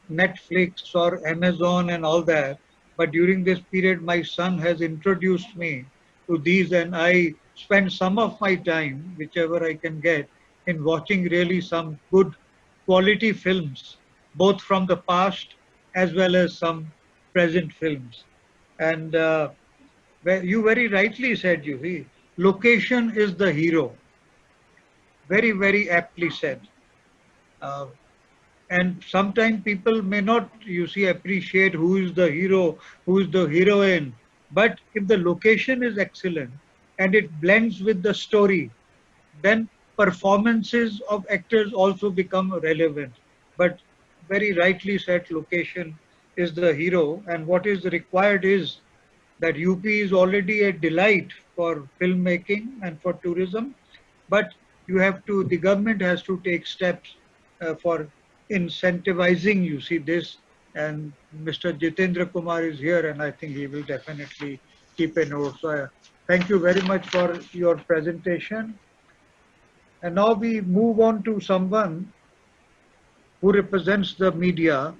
Netflix or Amazon and all that, but during this period, my son has introduced me to these, and I spend some of my time, whichever I can get, in watching really some good quality films, both from the past as well as some present films. And you very rightly said, location is the hero. Very, very aptly said. Uh, and sometimes people may not, appreciate who is the hero, who is the heroine. But if the location is excellent and it blends with the story, then performances of actors also become relevant. But very rightly said, location is the hero, and what is required is that UP is already a delight for filmmaking and for tourism, but the government has to take steps for incentivizing, this, and Mr. Jitendra Kumar is here, and I think he will definitely keep a note. So thank you very much for your presentation. And now we move on to someone who represents the media.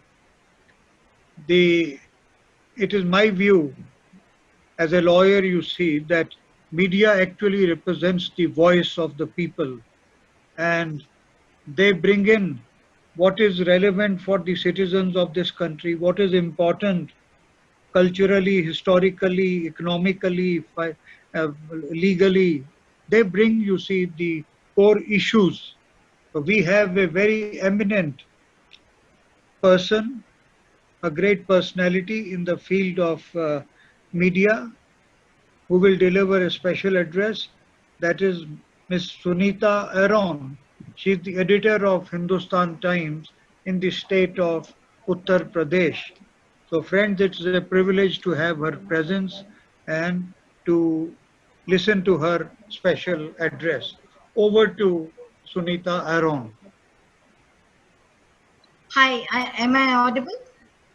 It is my view as a lawyer, that media actually represents the voice of the people, and they bring in what is relevant for the citizens of this country, what is important culturally, historically, economically, legally. They bring, the core issues. We have a very eminent person, a great personality in the field of media, who will deliver a special address. That is Ms. Sunita Aron. She is the editor of Hindustan Times in the state of Uttar Pradesh. So friends, it is a privilege to have her presence and to listen to her special address. Over to Sunita Aron. Hi, am I audible?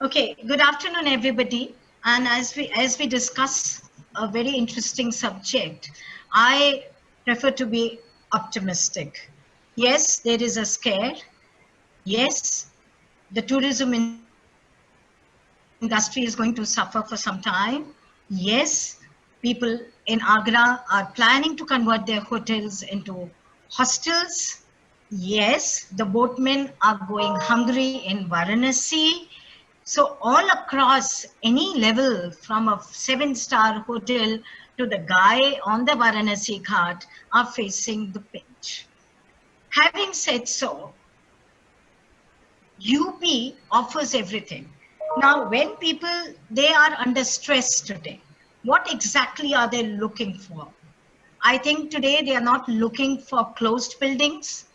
Okay, good afternoon, everybody. And as we discuss a very interesting subject, I prefer to be optimistic. Yes, there is a scare. Yes, the tourism industry is going to suffer for some time. Yes, people in Agra are planning to convert their hotels into hostels. Yes, the boatmen are going hungry in Varanasi. So all across any level, from a 7-star hotel to the guy on the Varanasi Ghat, are facing the pinch. Having said so, UP offers everything. Now, when people, they are under stress today, what exactly are they looking for? I think today they are not looking for closed buildings.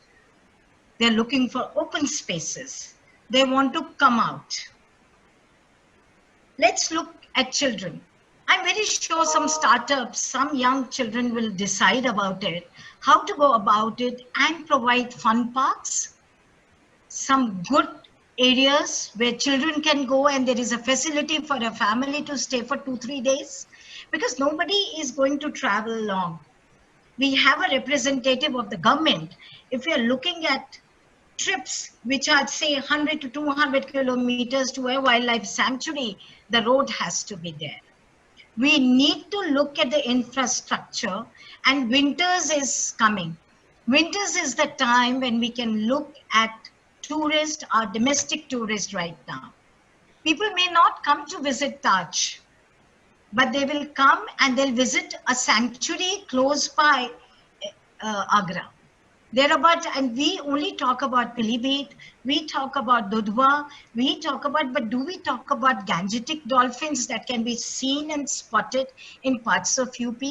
They're looking for open spaces. They want to come out. Let's look at children. I'm very sure some startups, some young children will decide about it. how to go about it and provide fun parks, some good areas where children can go and there is a facility for a family to stay for 2-3 days, because nobody is going to travel long. We have a representative of the government. If we are looking at trips which are say 100 to 200 kilometers to a wildlife sanctuary, the road has to be there. We need to look at the infrastructure, and winters is coming. Winters is the time when we can look at tourists, our domestic tourists right now. People may not come to visit Taj, but they will come and they'll visit a sanctuary close by Agra. Thereabout, and we only talk about Pilibhit, we talk about Dudhwa, we talk about, but do we talk about Gangetic dolphins that can be seen and spotted in parts of UP?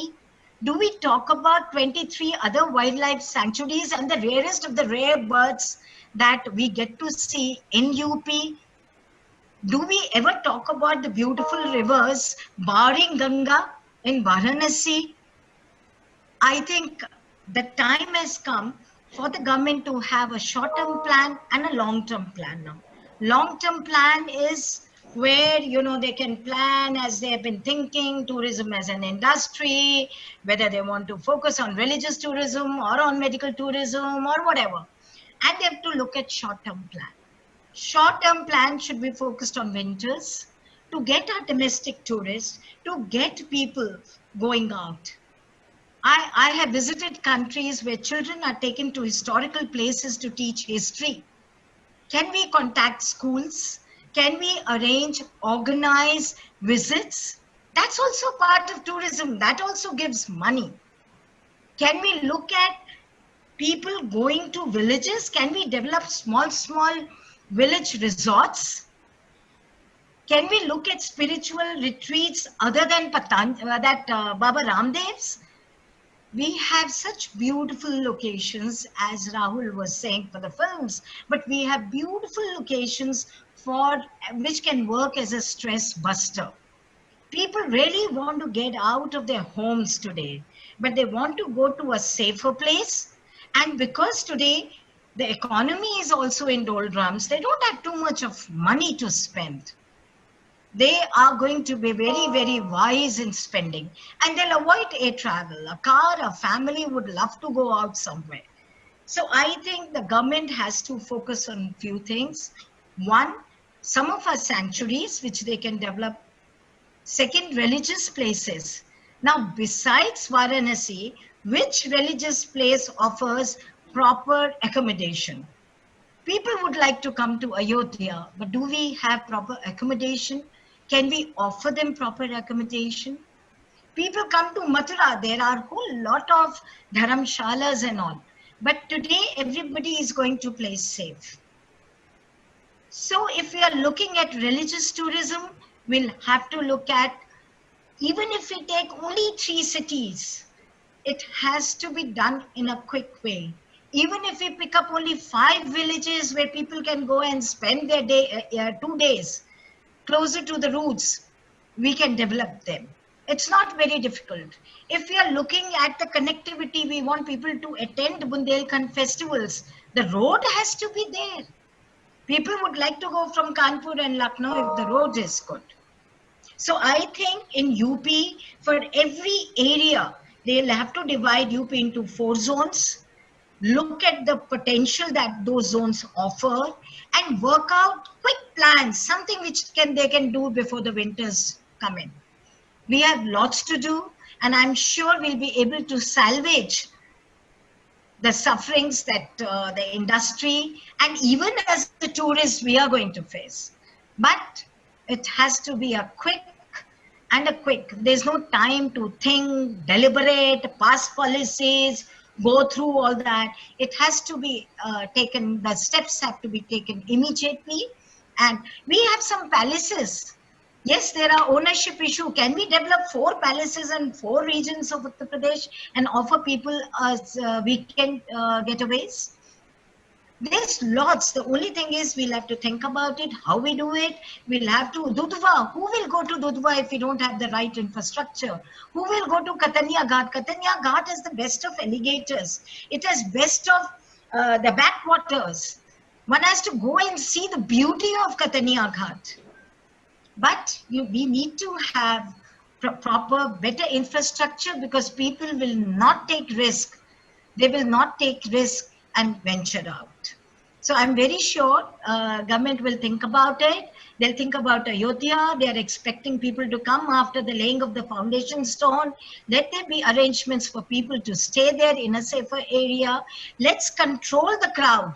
Do we talk about 23 other wildlife sanctuaries and the rarest of the rare birds that we get to see in UP? Do we ever talk about the beautiful rivers, barring Ganga in Varanasi? I think the time has come for the government to have a short-term plan and a long-term plan now. Long-term plan is where, you know, they can plan as they have been thinking, tourism as an industry, whether they want to focus on religious tourism or on medical tourism or whatever. And they have to look at short-term plan. Short-term plan should be focused on winters to get our domestic tourists, to get people going out. I have visited countries where children are taken to historical places to teach history. Can we contact schools? Can we arrange, organize visits? That's also part of tourism. That also gives money. Can we look at people going to villages? Can we develop small village resorts? Can we look at spiritual retreats other than Baba Ramdev's? We have such beautiful locations, as Rahul was saying, for the films, but we have beautiful locations for which can work as a stress buster. People really want to get out of their homes today, but they want to go to a safer place. And because today the economy is also in doldrums, they don't have too much of money to spend. They are going to be very, very wise in spending, and they'll avoid air travel. A car, a family would love to go out somewhere. So I think the government has to focus on a few things. One, some of our sanctuaries, which they can develop. Second, religious places. Now, besides Varanasi, which religious place offers proper accommodation? People would like to come to Ayodhya, but do we have proper accommodation? Can we offer them proper accommodation? People come to Mathura, there are a whole lot of dharamshalas and all. But today, everybody is going to play safe. So if we are looking at religious tourism, we'll have to look at, even if we take only 3 cities, it has to be done in a quick way. Even if we pick up only 5 villages where people can go and spend their day, 2 days, closer to the roots, we can develop them. It's not very difficult. If we are looking at the connectivity, we want people to attend Bundelkhand festivals. The road has to be there. People would like to go from Kanpur and Lucknow if the road is good. So I think in UP, for every area, they'll have to divide UP into 4 zones. Look at the potential that those zones offer and work out quick plans, something which they can do before the winters come in. We have lots to do, and I'm sure we'll be able to salvage the sufferings that the industry and even as the tourists we are going to face. But it has to be a quick. There's no time to think, deliberate, pass policies, go through all that. It has to be taken, the steps have to be taken immediately. And we have some palaces. Yes, there are ownership issue. Can we develop 4 palaces and 4 regions of Uttar Pradesh and offer people weekend getaways? There's lots. The only thing is we'll have to think about it, how we do it. We'll have to Dudhwa. Who will go to Dudhwa if we don't have the right infrastructure? Who will go to Katania Ghat? Katania Ghat is the best of alligators. It has best of the backwaters. One has to go and see the beauty of Katania Ghat. But we need to have proper, better infrastructure, because people will not take risk. They will not take risk and venture out. So I'm very sure government will think about it. They'll think about Ayodhya. They are expecting people to come after the laying of the foundation stone. Let there be arrangements for people to stay there in a safer area. Let's control the crowd.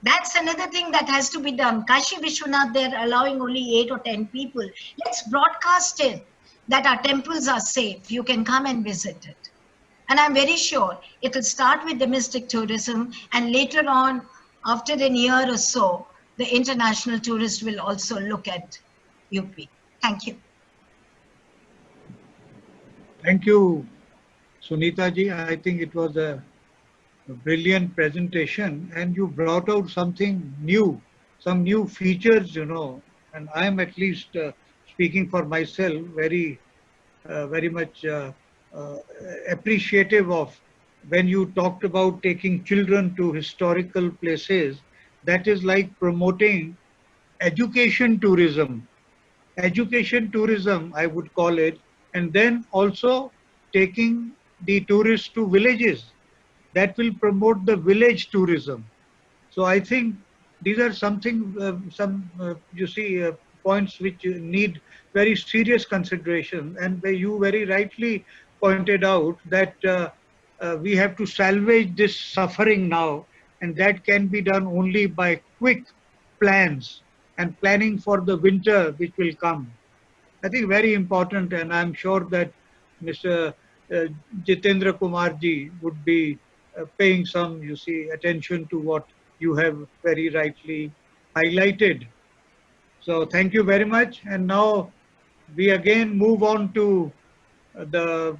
That's another thing that has to be done. Kashi Vishwanath, they're allowing only 8 or 10 people. Let's broadcast it that our temples are safe. You can come and visit it. And I'm very sure it will start with domestic tourism, and later on, after a year or so, the international tourist will also look at UP. Thank you. Thank you, Sunita ji. I think it was a brilliant presentation, and you brought out something new, some new features, you know, and I am at least speaking for myself, very much appreciative of when you talked about taking children to historical places. That is like promoting education tourism. Education tourism, I would call it, and then also taking the tourists to villages. That will promote the village tourism. So I think these are something, points which need very serious consideration. And you very rightly pointed out that we have to salvage this suffering now, and that can be done only by quick plans and planning for the winter which will come. I think very important, and I'm sure that Mr. Jitendra Kumar ji would be paying some, attention to what you have very rightly highlighted. So thank you very much. And now we again move on to the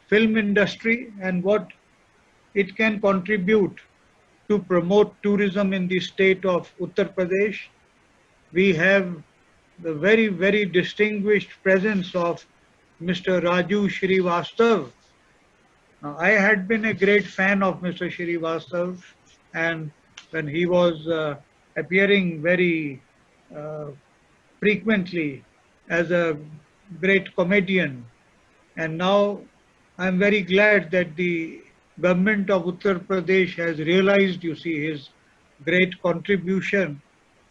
film industry and what it can contribute to promote tourism in the state of Uttar Pradesh. We have the very, very distinguished presence of Mr. Raju Srivastav. I had been a great fan of Mr. Srivastav, and when he was appearing very frequently as a great comedian. And now I'm very glad that the government of Uttar Pradesh has realized, his great contribution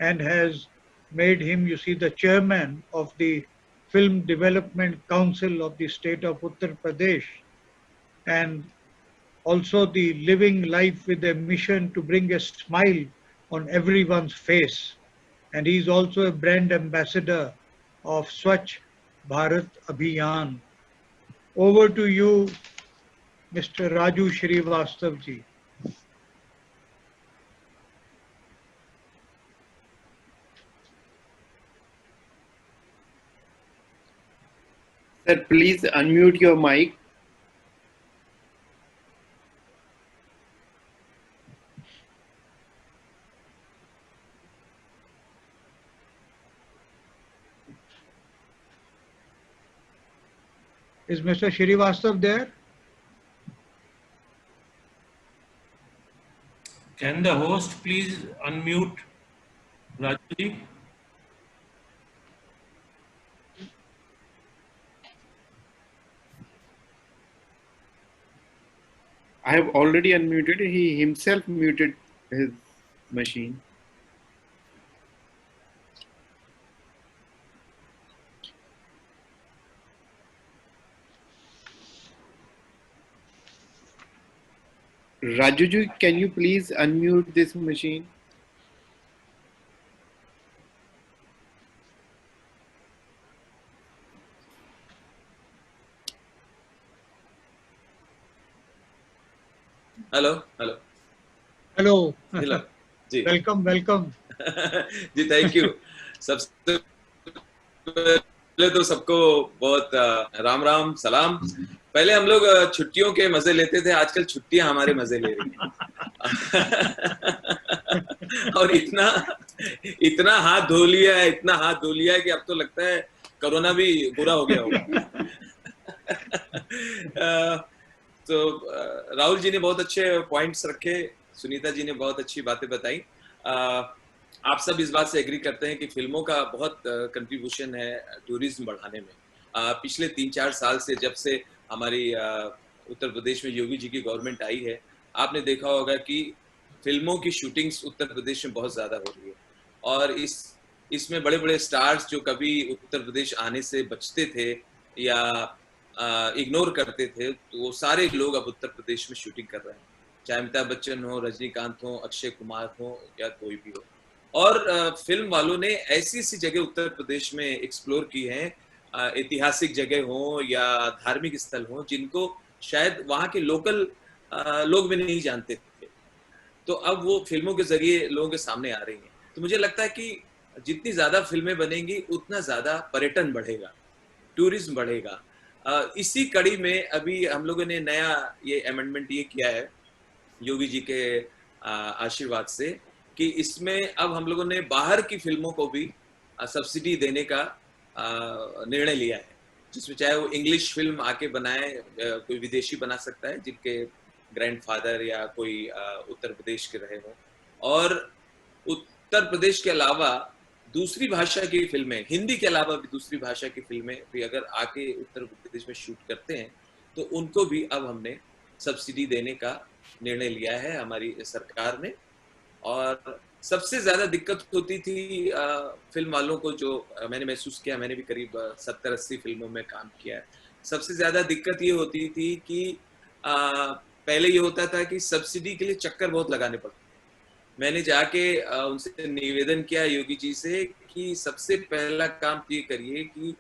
and has made him, the chairman of the Film Development Council of the state of Uttar Pradesh, and also the living life with a mission to bring a smile on everyone's face. And he's also a brand ambassador of Swachh Bharat Abhiyan. Over to you, Mr. Raju Srivastav ji. Sir, please unmute your mic. Is Mr. Srivastav there? Can the host please unmute Raju? I have already unmuted. He himself muted his machine. Rajuji, can you please unmute this machine? Hello, hello. Hello. Hello. Ji. Welcome, welcome. Ji, thank you. सबसे पहले तो सबको बहुत राम राम सलाम. पहले हम लोग छुट्टियों के मजे लेते थे, आजकल छुट्टियां हमारे मजे ले रही हैं. और इतना हाथ धो लिया है, इतना हाथ धो लिया है कि अब तो लगता है कोरोना भी बुरा हो गया होगा। तो राहुल जी ने बहुत अच्छे पॉइंट्स रखे, सुनीता जी ने बहुत अच्छी बातें बताई। आप सब इस बात से एग्री करते हैं कि फिल्मों का बहुत कंट्रीब्यूशन है टूरिज्म बढ़ाने में। पिछले 3-4 साल से, जब से हमारी उत्तर प्रदेश में योगी जी की गवर्नमेंट आई है, आपने देखा होगा कि फिल्मों की शूटिंग्स उत्तर प्रदेश में बहुत ज्यादा हो रही है, और इसमें बड़े बड़े स्टार्स जो कभी उत्तर प्रदेश आने से बचते थे या इग्नोर करते थे, तो वो सारे लोग अब उत्तर प्रदेश में शूटिंग कर रहे हैं, चाहे अमिताभ बच्चन हो, रजनीकांत हो, अक्षय कुमार हो या कोई भी हो। और फिल्म वालों ने ऐसी ऐसी जगह उत्तर प्रदेश में एक्सप्लोर की हैं, ऐतिहासिक जगह हो या धार्मिक स्थल हो, जिनको शायद वहाँ के लोकल लोग भी नहीं जानते थे, तो अब वो फिल्मों के जरिए लोगों के सामने आ रही हैं। तो मुझे लगता है कि जितनी ज्यादा फिल्में बनेंगी उतना ज्यादा पर्यटन बढ़ेगा, टूरिज्म बढ़ेगा। इसी कड़ी में अभी हम लोगों ने नया ये अमेंडमेंट ये किया है योगी जी के आशीर्वाद से, कि इसमें अब हम लोगों ने बाहर की फिल्मों को भी सब्सिडी देने का निर्णय लिया है, जिसमें चाहे वो इंग्लिश फिल्म आके बनाए, कोई विदेशी बना सकता है जिनके ग्रैंडफादर या कोई उत्तर प्रदेश के रहे हो, और उत्तर प्रदेश के अलावा दूसरी भाषा की फिल्में, हिंदी के अलावा भी दूसरी भाषा की फिल्में भी अगर आके उत्तर प्रदेश में शूट करते हैं तो उनको भी अब हमने सब्सिडी देने का निर्णय लिया है हमारी सरकार ने। और सबसे ज्यादा दिक्कत होती थी फिल्म वालों को, जो मैंने महसूस किया, मैंने भी करीब 70-80 फिल्मों में काम किया है, सबसे ज्यादा दिक्कत ये होती थी कि पहले ये होता था कि सब्सिडी के लिए चक्कर बहुत लगाने पड़ते। मैंने जाके उनसे निवेदन किया योगी जी से कि सबसे पहला काम ये करिए कि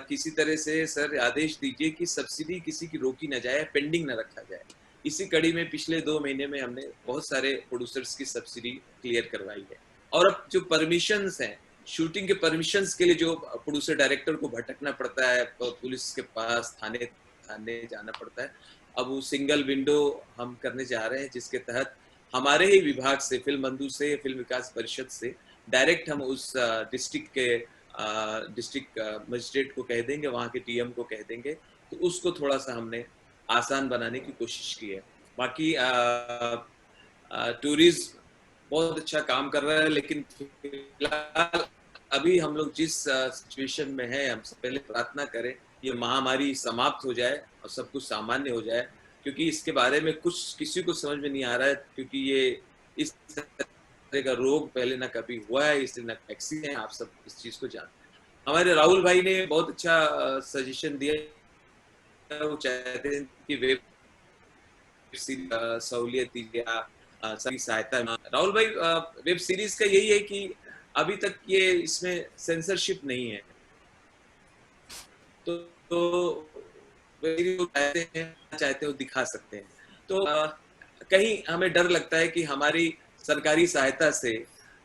किसी तरह से सर आदेश दीजिए कि सब्सिडी किसी की रोकी ना जाए, पेंडिंग ना रखा जाए। इसी कड़ी में पिछले 2 महीने में हमने बहुत सारे प्रोड्यूसर्स की सब्सिडी क्लियर करवाई है। और अब जो परमिशंस हैं, शूटिंग के परमिशंस के लिए जो प्रोड्यूसर डायरेक्टर को भटकना पड़ता है, पुलिस के पास थाने जाना पड़ता है, अब वो सिंगल विंडो हम करने जा रहे हैं, जिसके तहत हमारे ही विभाग से, फिल्म बंधु से, फिल्म विकास परिषद से डायरेक्ट हम उस डिस्ट्रिक्ट मजिस्ट्रेट को कह देंगे, वहाँ के टीएम को कह देंगे, तो उसको थोड़ा सा हमने आसान बनाने की कोशिश की है। बाकी टूरिज्म बहुत अच्छा काम कर रहा है, लेकिन फिलहाल अभी हम लोग जिस सिचुएशन में है, हम सब पहले प्रार्थना करें ये महामारी समाप्त हो जाए और सब कुछ सामान्य हो जाए, क्योंकि इसके बारे में कुछ किसी को समझ में नहीं आ रहा है, क्योंकि ये इस तरह का रोग पहले ना कभी हुआ है, इसलिए ना वैक्सीन है, आप सब इस चीज को जानते हैं। हमारे राहुल भाई ने बहुत अच्छा सजेशन दिया, वो चाहते हैं कि वेब सहूलियत या सही सहायता। राहुल भाई, वेब सीरीज का यही है कि अभी तक ये इसमें सेंसरशिप नहीं है, तो चाहते हो दिखा सकते हैं। तो कहीं हमें डर लगता है कि हमारी सरकारी सहायता से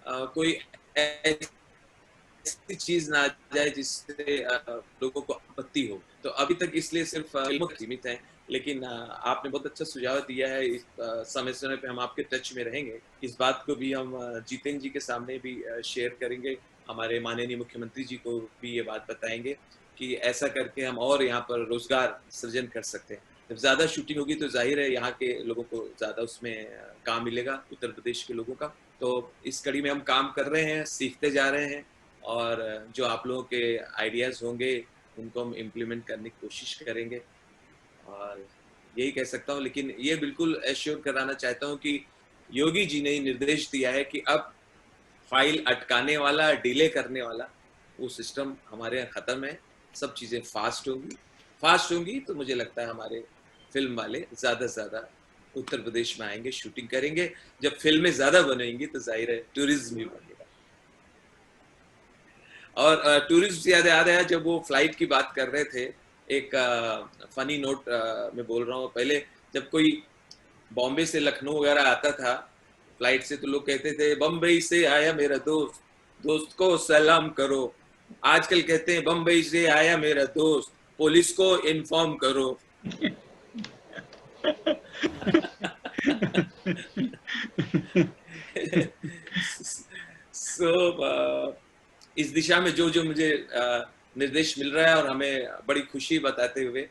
कोई ऐसी चीज ना आ जाए जिससे लोगों को आपत्ति हो, तो अभी तक इसलिए सिर्फ फिल्मों सीमित है। लेकिन आपने बहुत अच्छा सुझाव दिया है, इस समय पे हम आपके टच में रहेंगे। इस बात को भी हम जितेंद्र जी के सामने भी शेयर करेंगे, हमारे माननीय मुख्यमंत्री जी को भी ये बात बताएंगे कि ऐसा करके हम और यहाँ पर रोजगार सृजन कर सकते हैं। जब ज्यादा शूटिंग होगी तो जाहिर है यहाँ के लोगों को ज्यादा उसमें काम मिलेगा, उत्तर प्रदेश के लोगों का। तो इस कड़ी में हम काम कर रहे हैं, सीखते जा रहे हैं, और जो आप लोगों के आइडियाज होंगे उनको हम इम्प्लीमेंट करने की कोशिश करेंगे। और यही कह सकता हूँ, लेकिन ये बिल्कुल एश्योर कराना चाहता हूँ कि योगी जी ने निर्देश दिया है कि अब फाइल अटकाने वाला, डिले करने वाला वो सिस्टम हमारे यहाँ खत्म है, सब चीजें फास्ट होंगी। तो मुझे लगता है हमारे फिल्म वाले ज्यादा से ज्यादा उत्तर प्रदेश में आएंगे, शूटिंग करेंगे। जब फिल्में ज्यादा बनेंगी तो जाहिर है टूरिज्म भी बढ़ेगा। और टूरिज्म से याद आया, जब वो फ्लाइट की बात कर रहे थे, एक फनी नोट में बोल रहा हूँ, पहले जब कोई बॉम्बे से लखनऊ वगैरह आता था फ्लाइट से, तो लोग कहते थे बम्बई से आया मेरा दोस्त, दोस्त को सलाम करो। आजकल कहते हैं बम्बई से आया मेरा दोस्त, पुलिस को इन्फॉर्म करो। So, इस दिशा में जो जो मुझे निर्देश मिल रहा है और हमें बड़ी खुशी बताते हुए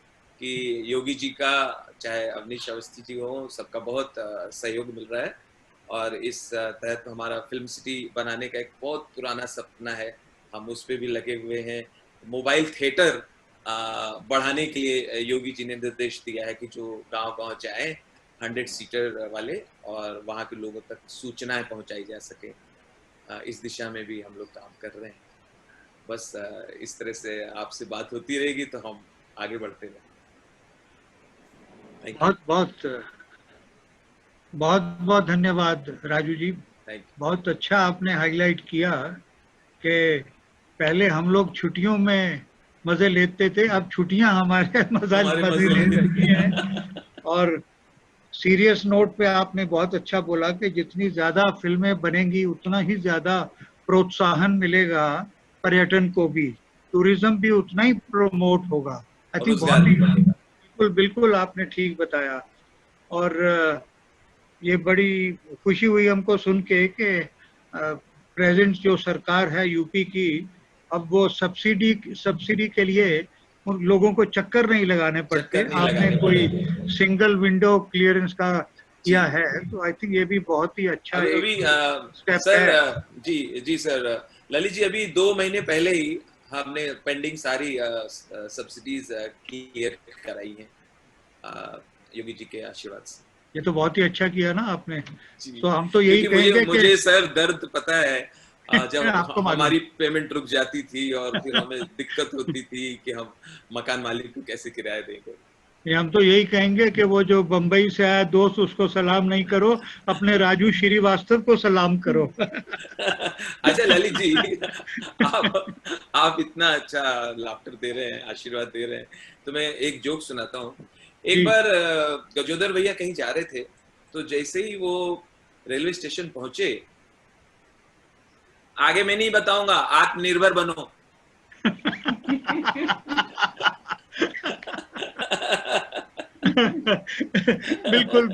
कि योगी जी का, चाहे अवनीश अवस्थी जी हो, सबका बहुत सहयोग मिल रहा है। और इस तहत हमारा फिल्म सिटी बनाने का एक बहुत पुराना सपना है, हम उस पे भी लगे हुए हैं। मोबाइल थिएटर बढ़ाने के लिए योगी जी ने निर्देश दिया है कि जो गांव-गांव जाए 100 सीटर वाले, और वहां के लोगों तक सूचनाएं पहुंचाई जा सके। इस दिशा में भी हम लोग काम कर रहे हैं। बस इस तरह से आपसे बात होती रहेगी तो हम आगे बढ़ते रहेंगे। बहुत धन्यवाद राजू जी। बहुत अच्छा आपने हाईलाइट किया कि पहले हम लोग छुट्टियों में मजे लेते थे, अब छुट्टियां हमारे मजे लेने लगी हैं। और सीरियस नोट पे आपने बहुत अच्छा बोला कि जितनी ज्यादा फिल्में बनेंगी उतना ही ज्यादा प्रोत्साहन मिलेगा पर्यटन को भी, टूरिज्म भी उतना ही प्रमोट होगा। आई थिंक बिल्कुल आपने ठीक बताया। और ये बड़ी खुशी हुई हमको सुन के कि प्रेजेंट जो सरकार है यूपी की, अब वो सब्सिडी के लिए उन लोगों को चक्कर नहीं लगाने पड़ते। आपने कोई सिंगल विंडो क्लियरेंस का किया है, तो आई थिंक ये भी बहुत ही अच्छा अभी स्टेप सर है। जी सर ललित जी, अभी 2 महीने पहले ही हमने पेंडिंग सारी सब्सिडीज क्लियर कराई हैं योगी जी के आशीर्वाद से। ये तो बहुत ही अच्छा किया ना आपने। तो हम तो यही कहेंगे मुझे सर दर्द पता है, जब हमारी पेमेंट रुक जाती थी और फिर हमें दिक्कत होती थी कि हम मकान मालिक को कैसे किराया देंगे। हम तो यही कहेंगे कि वो जो बंबई से आया दोस्त, उसको सलाम नहीं करो, अपने राजू श्रीवास्तव को सलाम करो। अच्छा ललित जी, आप इतना अच्छा लाफ्टर दे रहे हैं, आशीर्वाद दे रहे हैं, तो मैं एक जोक सुनाता हूँ। एक बार गजोदर भैया कहीं जा रहे थे, तो जैसे ही वो रेलवे स्टेशन पहुंचे, आगे मैं नहीं बताऊंगा, आत्मनिर्भर बनो।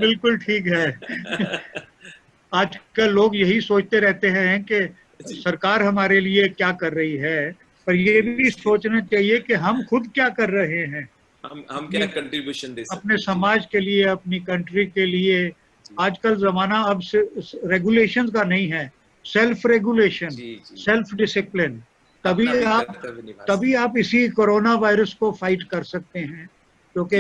बिल्कुल ठीक है। आजकल लोग यही सोचते रहते हैं कि सरकार हमारे लिए क्या कर रही है, पर ये भी सोचना चाहिए कि हम खुद क्या कर रहे हैं। हम क्या कंट्रीब्यूशन दे सकते अपने समाज के लिए, अपनी कंट्री के लिए। आजकल जमाना अब रेगुलेशन का नहीं है, सेल्फ रेगुलेशन, सेल्फ डिसिप्लिन। तभी आप इसी कोरोना वायरस को फाइट कर सकते हैं, क्योंकि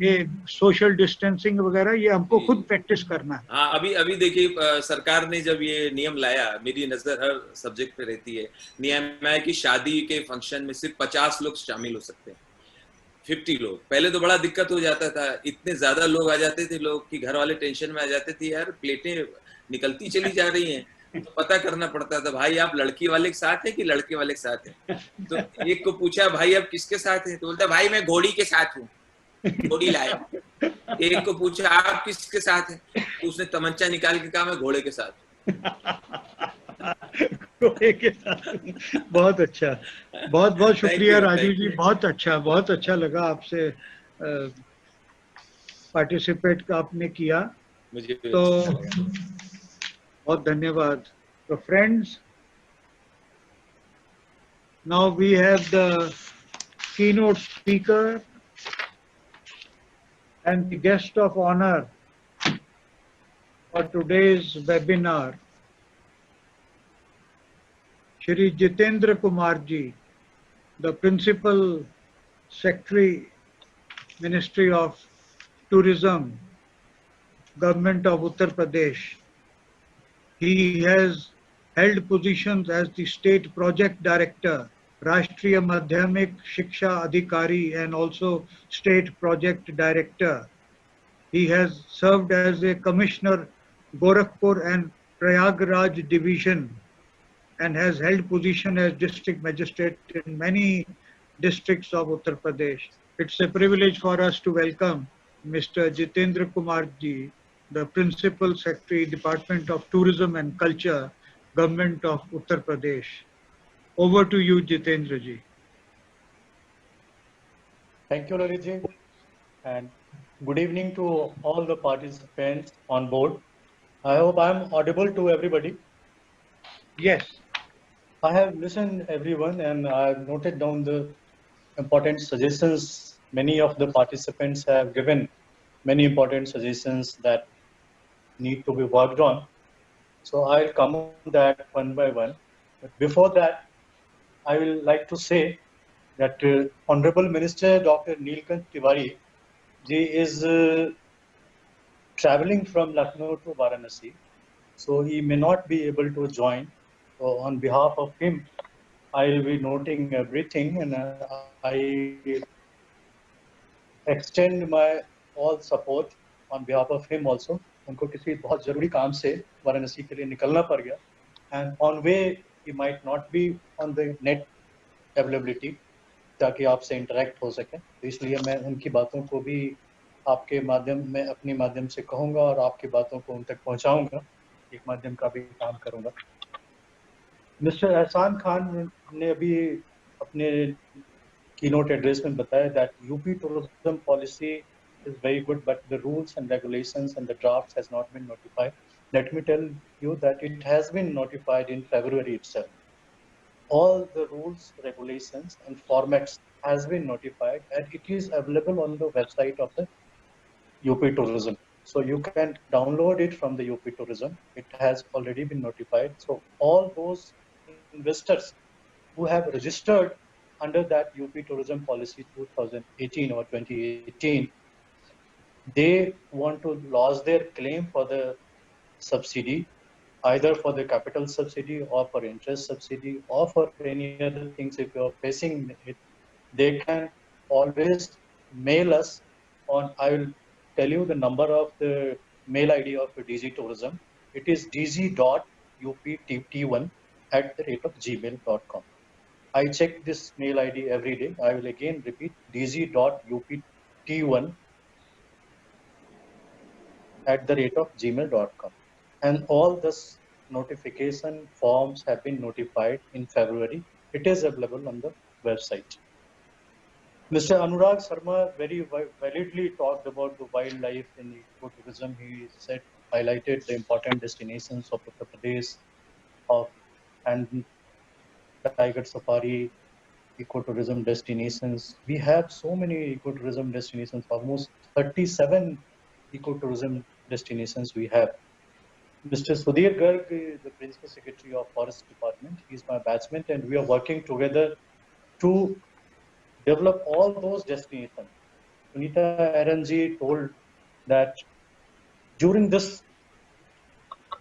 ये सोशल डिस्टेंसिंग वगैरह ये हमको खुद प्रैक्टिस करना है। हाँ, अभी देखिए सरकार ने जब ये नियम लाया, मेरी नजर हर सब्जेक्ट पे रहती है। नियम है कि शादी के फंक्शन में सिर्फ 50 लोग शामिल हो सकते हैं, 50 लोग। पहले तो बड़ा दिक्कत हो जाता था, इतने ज्यादा लोग आ जाते थे, लोग की घर वाले टेंशन में आ जाते थे, यार प्लेटें निकलती चली जा रही हैं। तो पता करना पड़ता था, भाई आप लड़की वाले के साथ हैं कि लड़के वाले के साथ हैं। तो एक को पूछा, भाई आप किसके साथ हैं? तो बोलता भाई मैं घोड़ी के साथ हूँ, घोड़ी लाया। एक को पूछा आप किसके साथ हैं? तो उसने तमंचा निकाल के कहा मैं घोड़े के साथ। घोड़े के साथ। बहुत अच्छा, बहुत शुक्रिया राजू जी, बहुत अच्छा लगा आपसे पार्टिसिपेट आपने किया, मुझे तो बहुत धन्यवाद। तो friends, now we have the keynote speaker and the guest of honor for today's webinar, Shri Jitendra Kumar ji, the Principal Secretary, Ministry of Tourism, Government of Uttar Pradesh. He has held positions as the State Project Director, Rashtriya Madhyamik Shiksha Adhikari, and also State Project Director. He has served as a Commissioner, Gorakhpur and Prayagraj Division, and has held position as District Magistrate in many districts of Uttar Pradesh. It's a privilege for us to welcome Mr. Jitendra Kumar ji, the Principal Secretary, Department of Tourism and Culture, Government of Uttar Pradesh. Over to you, Jitendra ji. Thank you, Lalit ji, and Good evening to all the participants on board. I hope I am audible to everybody. Yes. I have listened everyone and I have noted down the important suggestions. Many of the participants have given many important suggestions that need to be worked on. So I'll come on that one by one. But before that, I will like to say that Honorable Minister Dr. Neelkant Tiwari ji is traveling from Lucknow to Varanasi. So he may not be able to join. So on behalf of him, I will be noting everything and I extend my all support on behalf of him also. उनको किसी बहुत जरूरी काम से वाराणसी के लिए निकलना पड़ गया and on way he might not be on the net availability ताकि आपसे interact हो सके तो इसलिए मैं उनकी बातों को भी आपके माध्यम में अपने माध्यम से कहूँगा और आपकी बातों को उन तक पहुँचाऊँगा एक माध्यम का भी काम करूँगा मिस्टर एहसान खान ने अभी अपने keynote address में बताया that UP tourism policy is very good but the rules and regulations and the drafts has not been notified. Let me tell you that it has been notified in February itself. All the rules, regulations and formats has been notified and it is available on the website of the UP Tourism. So you can download it from the UP Tourism. It has already been notified. So all those investors who have registered under that UP Tourism Policy 2018 or 2018, they want to lodge their claim for the subsidy, either for the capital subsidy or for interest subsidy or for any other things. If you are facing it, they can always mail us on, I will tell you the number of the mail ID of DG Tourism. It is dg.upt1@gmail.com. I check this mail ID every day. I will again repeat dg.upt1@gmail.com. And all this notification forms have been notified in February. It is available on the website. Mr. Anurag Sharma very validly talked about the wildlife in ecotourism. He said, highlighted the important destinations of Uttar Pradesh and Tiger Safari, ecotourism destinations. We have so many ecotourism destinations, almost 37 ecotourism destinations we have. Mr. Sudhir Garg is the Principal Secretary of Forest Department. He's my batchmate and we are working together to develop all those destinations. Sunita Aranji told that during this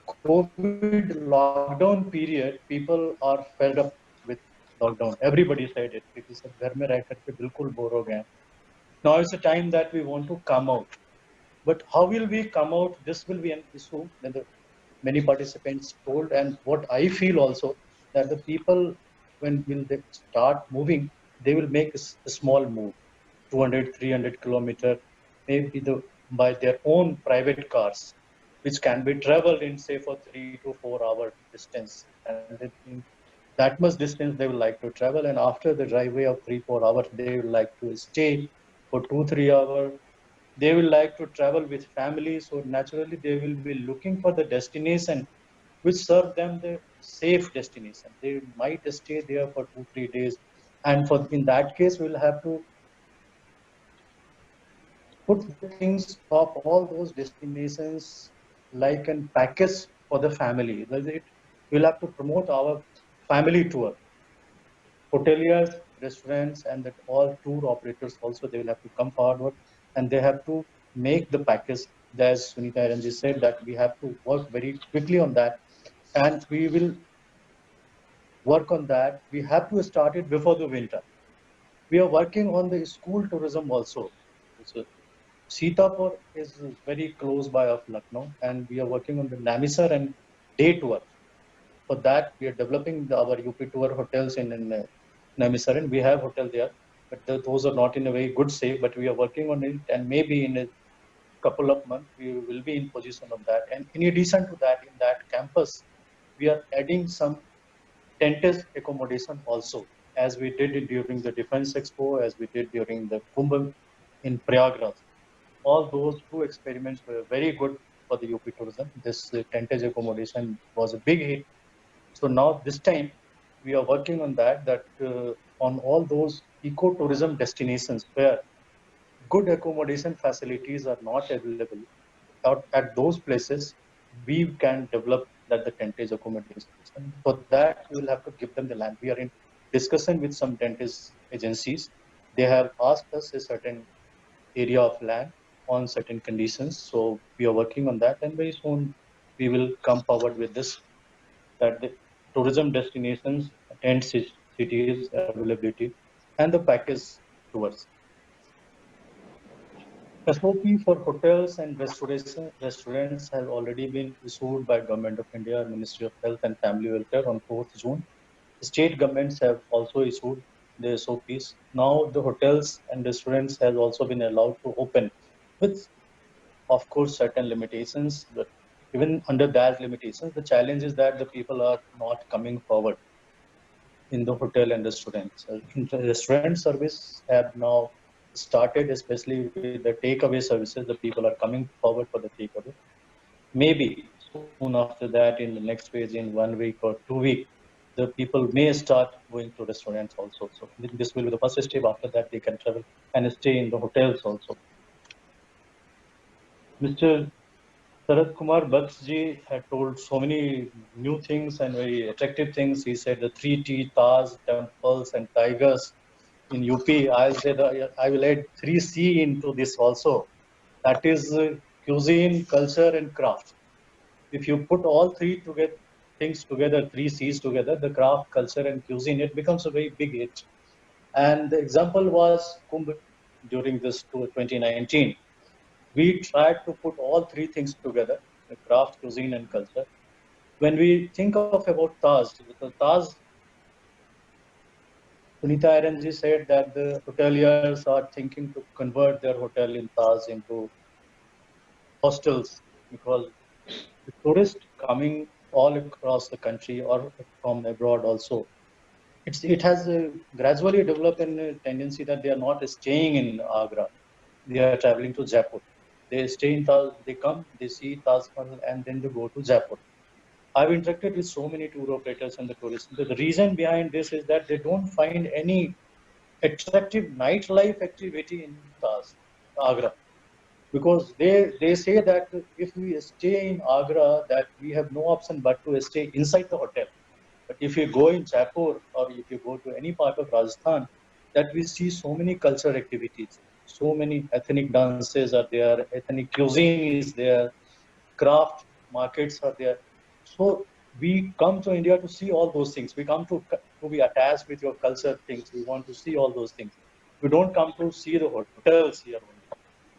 COVID lockdown period, people are fed up with lockdown. Everybody said it. People said, "घर में रह करके बिल्कुल bore हो गए." Now is the time that we want to come out. But how will we come out? This will be an issue that the many participants told, and what I feel also that the people, when will they start moving, they will make a small move, 200, 300 kilometer, maybe by their own private cars, which can be traveled in say for 3 to 4 hour distance. And that much distance they will like to travel, and after the driveway of 3-4 hours, they will like to stay for 2-3 hours. They will like to travel with family, so naturally they will be looking for the destination which serve them the safe destination. They might stay there for 2-3 days, and for in that case we'll have to put the things of all those destinations like a package for the family. We'll have to promote our family tour. Hoteliers, restaurants, and that all tour operators also, they will have to come forward and they have to make the package. As Sunita Aranji said, that we have to work very quickly on that, and we will work on that. We have to start it before the winter. We are working on the school tourism also. So Sitapur is very close by of Lucknow, and we are working on the Namisar and day tour. For that, we are developing our UP tour hotels in Namisar, and we have hotel there, but those are not in a very good shape. But we are working on it, and maybe in a couple of months we will be in position of that. And in addition to that, in that campus, we are adding some tented accommodation also, as we did it during the Defense Expo, as we did during the Kumbh in Prayagraj. all those two experiments were very good for the UP tourism. This tentage accommodation was a big hit. So now this time we are working on that on all those eco-tourism destinations where good accommodation facilities are not available at those places, we can develop that the tentage accommodation. For that, we will have to give them the land. We are in discussion with some tentage agencies. They have asked us a certain area of land on certain conditions. So we are working on that, and very soon we will come forward with this, that the tourism destinations, tent cities availability, and the package tours. SOP for hotels and restaurants has already been issued by Government of India, Ministry of Health and Family Welfare on 4th June. State governments have also issued the SOPs. Now the hotels and restaurants has also been allowed to open with, of course, certain limitations. But even under that limitations, the challenge is that the people are not coming forward in the hotel and restaurants. The restaurant service have now started, especially with the takeaway services. The people are coming forward for the takeaway. Maybe soon after that, in the next phase, in 1 week or 2 weeks, the people may start going to restaurants also. So this will be the first step. After that, they can travel and stay in the hotels also. Mr. Sarath Kumar Bakshi had told so many new things and very attractive things. He said the 3T, Taj, temples and tigers in UP. I'll say that I will add 3C into this also. That is cuisine, culture and craft. If you put all three things together, 3Cs together, the craft, culture and cuisine, it becomes a very big hit. And the example was Kumbh during this 2019. We tried to put all three things together, the craft, cuisine and culture. When we think of about Taj, because Taj, Sunita Aronji said that the hoteliers are thinking to convert their hotel in Taj into hostels, because the tourists coming all across the country or from abroad also, it has gradually developed a tendency that they are not staying in Agra. They are traveling to Jaipur. They stay in Taj, they come, they see Taj Mahal, and then they go to Jaipur. I've interacted with so many tour operators and the tourists. The reason behind this is that they don't find any attractive nightlife activity in Taj, Agra. Because they say that if we stay in Agra, that we have no option but to stay inside the hotel. But if you go in Jaipur or if you go to any part of Rajasthan, that we see so many cultural activities, so many ethnic dances are there, ethnic cuisine is there, craft markets are there. So we come to India to see all those things. We come to be attached with your culture things. We want to see all those things. We don't come to see the hotels here only.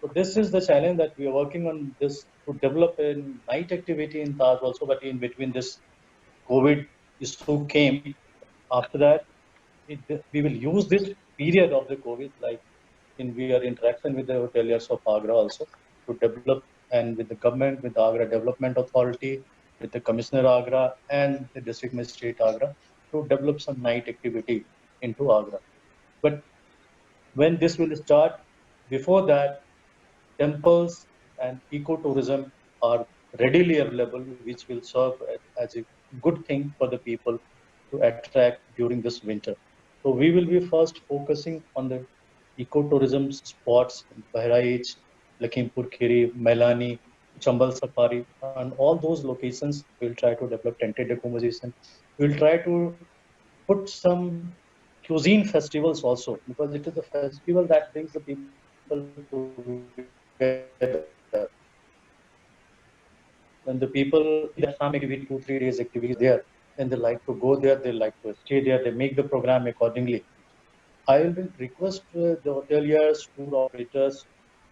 So this is the challenge that we are working on, this to develop a night activity in Taj also, but in between this COVID issue came. After that, we will use this period of the COVID, like we are interaction with the hoteliers of Agra also, to develop, and with the government, with the Agra Development Authority, with the Commissioner Agra and the District Magistrate Agra, to develop some night activity into Agra. But when this will start, before that, temples and ecotourism are readily available, which will serve as a good thing for the people to attract during this winter. So we will be first focusing on the ecotourism spots in Bahraich, Lakhimpur Kheri, Mailani, Chambal Safari, and all those locations we'll try to develop tented accommodation. We'll try to put some cuisine festivals also, because it is a festival that brings the people together. When the people that maybe 2-3 days activities there, and they like to go there, they like to stay there, they make the program accordingly. I will request the hoteliers, tour operators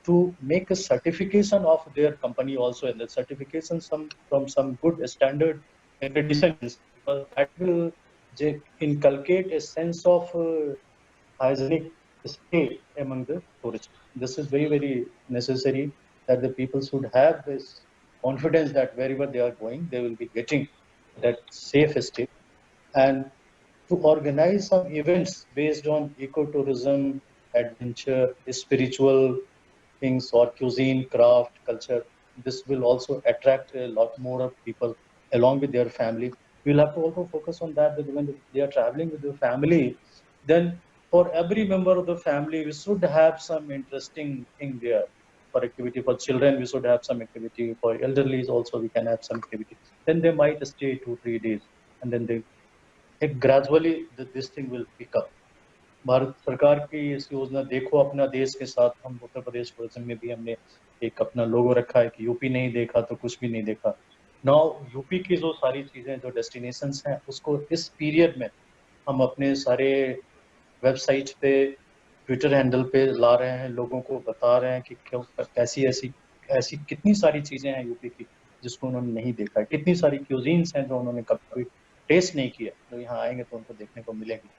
to make a certification of their company also, and the certification from some good standard accreditations, because that will inculcate a sense of hygienic state among the tourists. This is very, very necessary, that the people should have this confidence that wherever they are going, they will be getting that safe state. And to organize some events based on ecotourism, adventure, spiritual, things or cuisine, craft, culture. This will also attract a lot more of people along with their family. We'll have to also focus on that when they are traveling with their family, then for every member of the family, we should have some interesting thing there. For activity for children, we should have some activity. For elderly, also we can have some activity. Then they might stay 2-3 days, and then they gradually this thing will pick up. Bharat सरकार की इस योजना देखो अपना देश के साथ हम उत्तर प्रदेश टूरिज्म में भी हमने एक अपना लोगो रखा है कि यूपी नहीं देखा तो कुछ भी नहीं देखा. नाउ यूपी की जो सारी चीजें जो डेस्टिनेशंस हैं उसको इस पीरियड में हम अपने सारे वेबसाइट पे ट्विटर हैंडल पे ला रहे हैं, लोगों को बता रहे हैं कि क्यों कैसी ऐसी कितनी सारी चीजें हैं यूपी की जिसको उन्होंने नहीं देखा है, कितनी सारी क्यूजीन्स हैं जो उन्होंने कभी टेस्ट नहीं किया, जो यहाँ आएंगे तो उनको देखने को मिलेगी.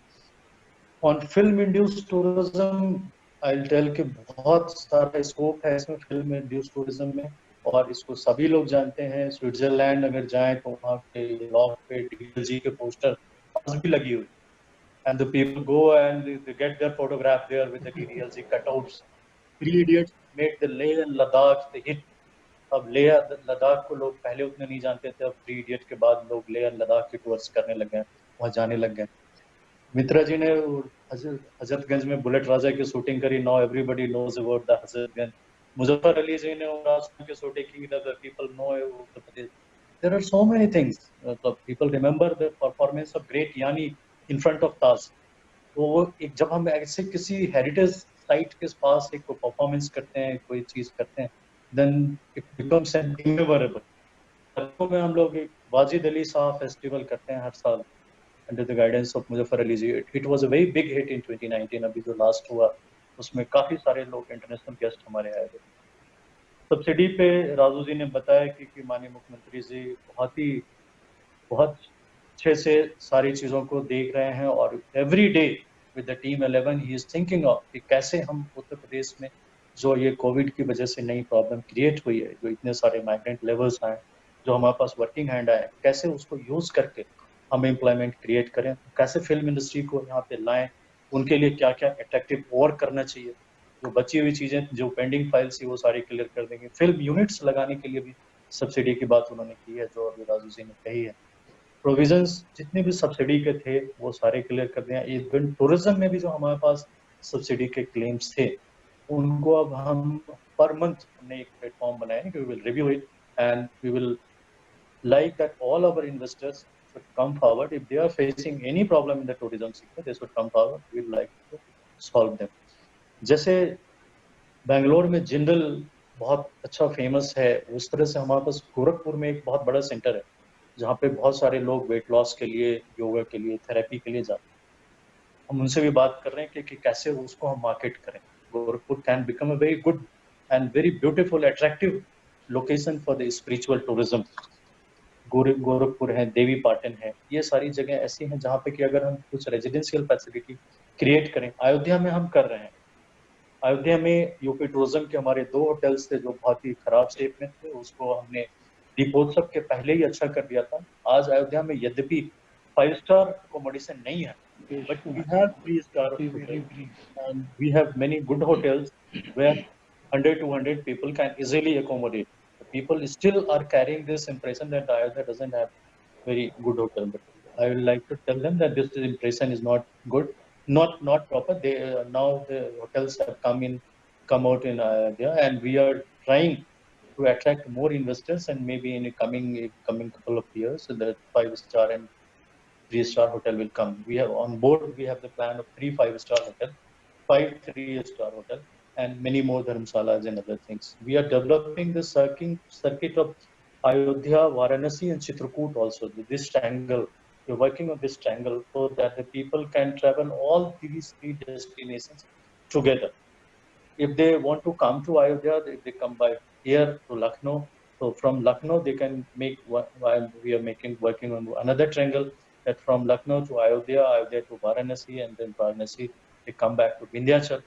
On film induced tourism I will tell कि बहुत सारा स्कोप है इसमें फिल्म इंड्यूस्ड टूरिज्म में, और इसको सभी लोग जानते हैं. स्विट्जरलैंड अगर जाएं तो वहाँ पे लॉक पे डीएलजी के पोस्टर आज भी लगी हुई, and the people go and they get their photograph there with the DDLG cutouts. Three Idiots made the Leh and Ladakh the hit. अब लेह लद्दाख को लोग पहले उतने नहीं जानते थे, अब 3 इडियट के बाद लोग लेह और लद्दाख के टूर्स करने लग गए, वहाँ जाने लग गए. मित्रा जी ने हजरतगंज में बुलेट राजा की शूटिंग करी. Now everybody knows about the Hazratganj. Muzaffar Ali ji ने उमराव खान की शूटिंग की, the people know Uttar Pradesh. There are so many things. People remember the performance of great यानी इन फ्रंट ऑफ ताज. तो वो एक जब हम ऐसे किसी हेरिटेज साइट के पास एक परफॉर्मेंस करते हैं, कोई चीज करते हैं, then it becomes memorable. Lucknow में हम लोग एक वाजिद अली शाह फेस्टिवल करते हैं हर साल under the guidance of Muzaffar Ali ji. It was a very big hit in 2019. अभी जो लास्ट हुआ उसमें काफी सारे लोग इंटरनेशनल गेस्ट हमारे आए थे. सब्सिडी पे राजू जी ने बताया कि माननीय मुख्यमंत्री जी बहुत अच्छे से सारी चीज़ों को देख रहे हैं, और every day with the team 11 he is thinking of कि कैसे हम उत्तर प्रदेश में जो ये कोविड की वजह से नई प्रॉब्लम क्रिएट हुई है, जो इतने सारे माइग्रेंट लेवल्स आए, जो हमारे पास वर्किंग हैंड आए, कैसे उसको यूज़ करके हम एम्प्लॉयमेंट क्रिएट करें, कैसे फिल्म इंडस्ट्री को यहाँ पे लाएं, उनके लिए क्या क्या अट्रैक्टिव और करना चाहिए. जो बची हुई चीज़ें जो पेंडिंग फाइल्स थी वो सारी क्लियर कर देंगे. फिल्म यूनिट्स लगाने के लिए भी सब्सिडी की बात उन्होंने की है, जो अभी राजू जी ने कही है. प्रोविजंस जितने भी सब्सिडी के थे वो सारे क्लियर कर दिए. इवन टूरिज्म में भी जो हमारे पास सब्सिडी के क्लेम्स थे उनको अब हम पर मंथ हमने एक प्लेटफॉर्म बनाया है कि we will review it and we will like that all our investors should come forward. If they are facing any problem in the tourism sector, they should come forward. We would like to solve them. जैसे बेंगलोर में जिंदल बहुत अच्छा famous है, उस तरह से हमारे पास गोरखपुर में एक बहुत बड़ा सेंटर है जहाँ पे बहुत सारे लोग वेट लॉस के लिए, योगा के लिए, थेरेपी के लिए जाते हैं. हम उनसे भी बात कर रहे हैं कि कैसे उसको हम मार्केट करें. Gorakhpur can become a very good and very beautiful attractive location for the spiritual tourism. Gorakhpur है, देवी पाटन है, ये सारी जगह ऐसी हैं जहाँ पे कि अगर हम कुछ रेजिडेंशियल फैसिलिटी क्रिएट करें. अयोध्या में हम कर रहे हैं. अयोध्या में यूपी टूरिज्म के हमारे 2 होटल्स थे जो बहुत ही खराब शेप में थे, उसको हमने दीपोत्सव के पहले ही अच्छा कर दिया था. आज अयोध्या में यद्यपि 5 स्टार अकोमोडेशन नहीं है, but we have 3 star and we have many good hotels where 100-200 people can easily accommodate. People still are carrying this impression that Ayodhya doesn't have very good hotel. But I would like to tell them that this impression is not good, not proper. They now the hotels have come out in Ayodhya, and we are trying to attract more investors, and maybe in a coming couple of years, so that 5-star and 3-star hotel will come. We have on board. We have the plan of 3 5-star hotel, 5 3-star hotel, and many more dharamsalas and other things. We are developing the circuit of Ayodhya, Varanasi, and Chitrakoot also. This triangle, we're working on this triangle so that the people can travel all these 3 destinations together. If they want to come to Ayodhya, if they come by air to Lucknow, so from Lucknow they can make. While we are working on another triangle that from Lucknow to Ayodhya, Ayodhya to Varanasi, and then Varanasi they come back to Vindhyachal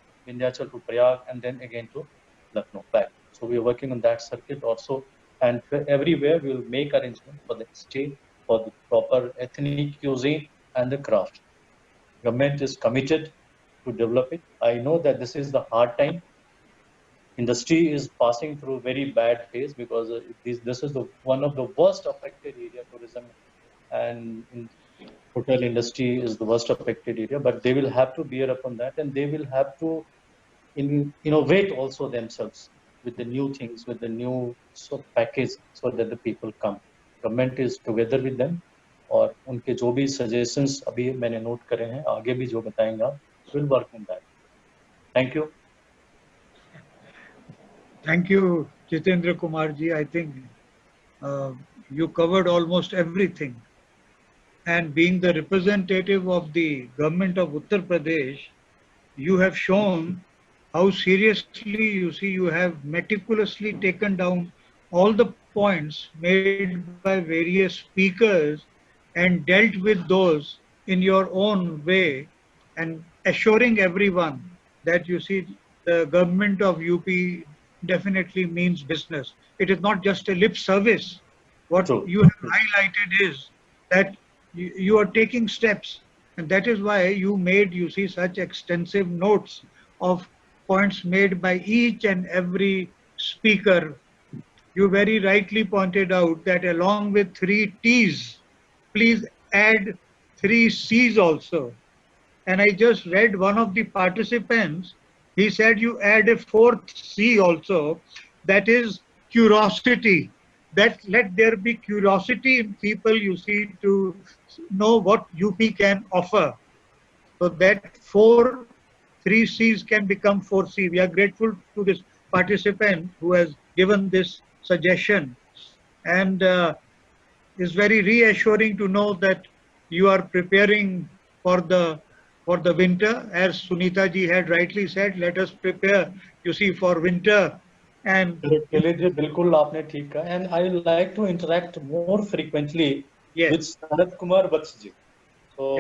to Prayag, and then again to Lucknow back. So we are working on that circuit also, and everywhere we will make arrangement for the stay, for the proper ethnic cuisine and the craft. Government is committed to develop it. I know that this is the hard time. industry is passing through a very bad phase because this is the one of the worst affected area, tourism and in hotel industry is the worst affected area, but they will have to bear upon that, and they will have to innovate also themselves with the new things, with the new package, so that the people come. Government is together with them, और उनके जो भी suggestions अभी मैंने note करे हैं, आगे भी जो बताएंगे आप, will work on that. Thank you. Thank you, Jitendra Kumar ji. I think you covered almost everything. And being the representative of the government of Uttar Pradesh, you have shown how seriously you have meticulously taken down all the points made by various speakers and dealt with those in your own way and assuring everyone that the government of UP definitely means business. It is not just a lip service. What you have highlighted is that you are taking steps, and that is why you made such extensive notes of points made by each and every speaker. You very rightly pointed out that along with 3 T's, please add 3 C's also. And I just read one of the participants, he said you add a 4th C also, that is curiosity. That let there be curiosity in people, to know what UP can offer. So that 3 C's can become 4 C. We are grateful to this participant who has given this suggestion, and it's very reassuring to know that you are preparing for the winter. As Sunita ji had rightly said, let us prepare, for winter. And बिल्कुल आपने ठीक कहा, and I would like to interact more frequently with Sarath Kumar Vats ji. So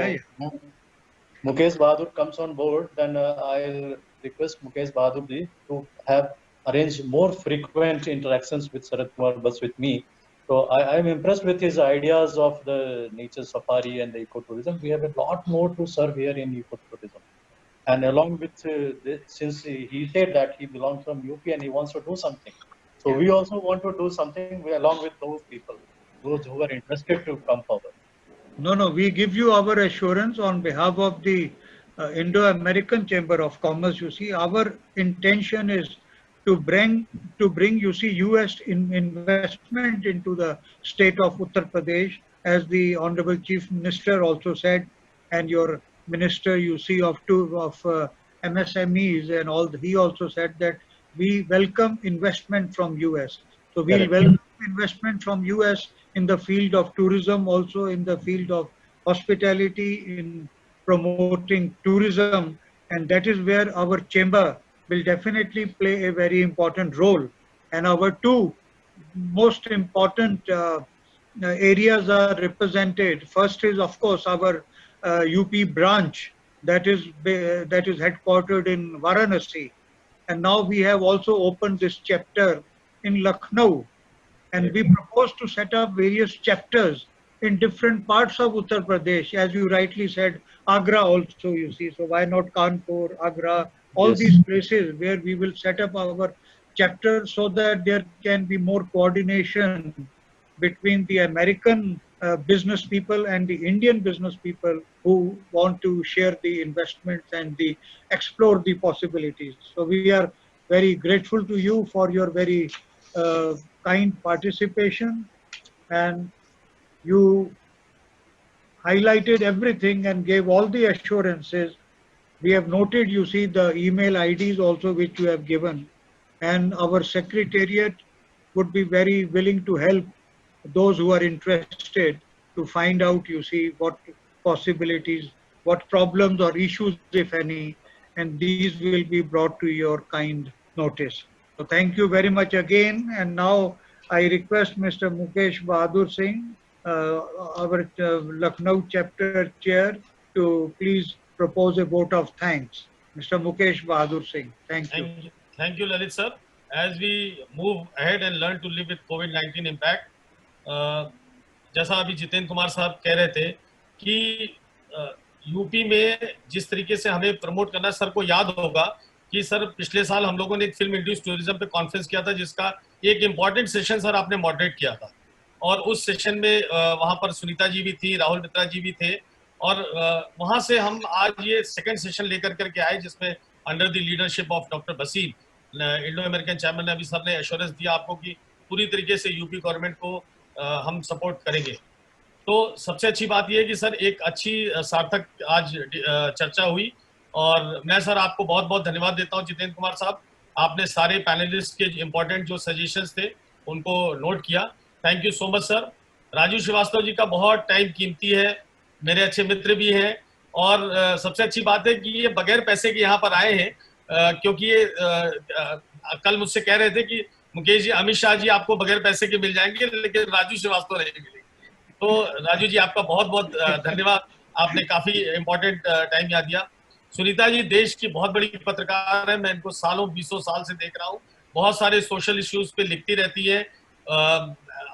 Mukesh Bahadur comes on board, then I'll request Mukesh Bahadur ji to have arrange more frequent interactions with Sarath Kumar Vats with me. So I'm impressed with his ideas of the nature safari and the ecotourism. We have a lot more to serve here in ecotourism. And along with since he said that he belongs from UP and he wants to do something, so we also want to do something along with those people, those who are interested to come forward. No, we give you our assurance on behalf of the Indo-American Chamber of Commerce. Our intention is to bring US investment into the state of Uttar Pradesh, as the Honorable Chief Minister also said, and your Minister of MSMEs and all. He also said that we welcome investment from US. So we'll welcome investment from US in the field of tourism, also in the field of hospitality, in promoting tourism, and that is where our chamber will definitely play a very important role. And our 2 most important areas are represented. First is, of course, our UP branch that is headquartered in Varanasi, and now we have also opened this chapter in Lucknow, and we propose to set up various chapters in different parts of Uttar Pradesh, as you rightly said, Agra also, so why not Kanpur, Agra, all these places where we will set up our chapter, so that there can be more coordination between the American business people and the Indian business people who want to share the investments and explore the possibilities. So we are very grateful to you for your very kind participation, and you highlighted everything and gave all the assurances. We have noted, the email IDs also which you have given, and our secretariat would be very willing to help those who are interested to find out, what possibilities, what problems or issues, if any, and these will be brought to your kind notice. So thank you very much again. And now I request Mr. Mukesh Bahadur Singh, our Lucknow chapter chair, to please propose a vote of thanks. Mr. Mukesh Bahadur Singh, thank you. Thank you, Lalit sir. As we move ahead and learn to live with COVID-19 impact, जैसा अभी जितेंद्र कुमार साहब कह रहे थे कि UP में जिस तरीके से हमें प्रमोट करना, सर को याद होगा कि सर पिछले साल हम लोगों ने एक फिल्म इंड्यूस टूरिज्म पे कॉन्फ्रेंस किया था, जिसका एक इम्पॉर्टेंट सेशन सर आपने मॉडरेट किया था, और उस सेशन में वहां पर सुनीता जी भी थी, राहुल मित्रा जी भी थे, और वहां से हम आज ये सेकंड सेशन लेकर करके आए, जिसमें under the leadership of doctor Basir, Indo American chamber ने अभी सर ने एश्योरेंस दिया आपको कि पूरी तरीके से यूपी गवर्नमेंट को हम सपोर्ट करेंगे। तो सबसे अच्छी बात यह है कि सर एक अच्छी सार्थक आज चर्चा हुई, और मैं सर आपको बहुत बहुत धन्यवाद देता हूं जितेंद्र कुमार साहब, आपने सारे पैनलिस्ट के इंपॉर्टेंट जो सजेशंस थे उनको नोट किया। Thank you so much sir. Raju Srivastava ji का बहुत टाइम कीमती है, मेरे अच्छे मित्र भी हैं, और सबसे अच्छी बात है कि ये बगैर पैसे के यहाँ पर आए हैं, क्योंकि ये कल मुझसे कह रहे थे कि मुकेश जी, अमित शाह जी आपको बगैर पैसे के मिल जाएंगे, लेकिन राजू श्रीवास्तव नहीं मिलेंगे। तो राजू जी आपका बहुत बहुत धन्यवाद, आपने काफी इंपॉर्टेंट टाइम याद दिया। सुनीता जी देश की बहुत बड़ी पत्रकार है, मैं इनको सालों 20 साल से देख रहा हूँ, बहुत सारे सोशल इश्यूज पे लिखती रहती है,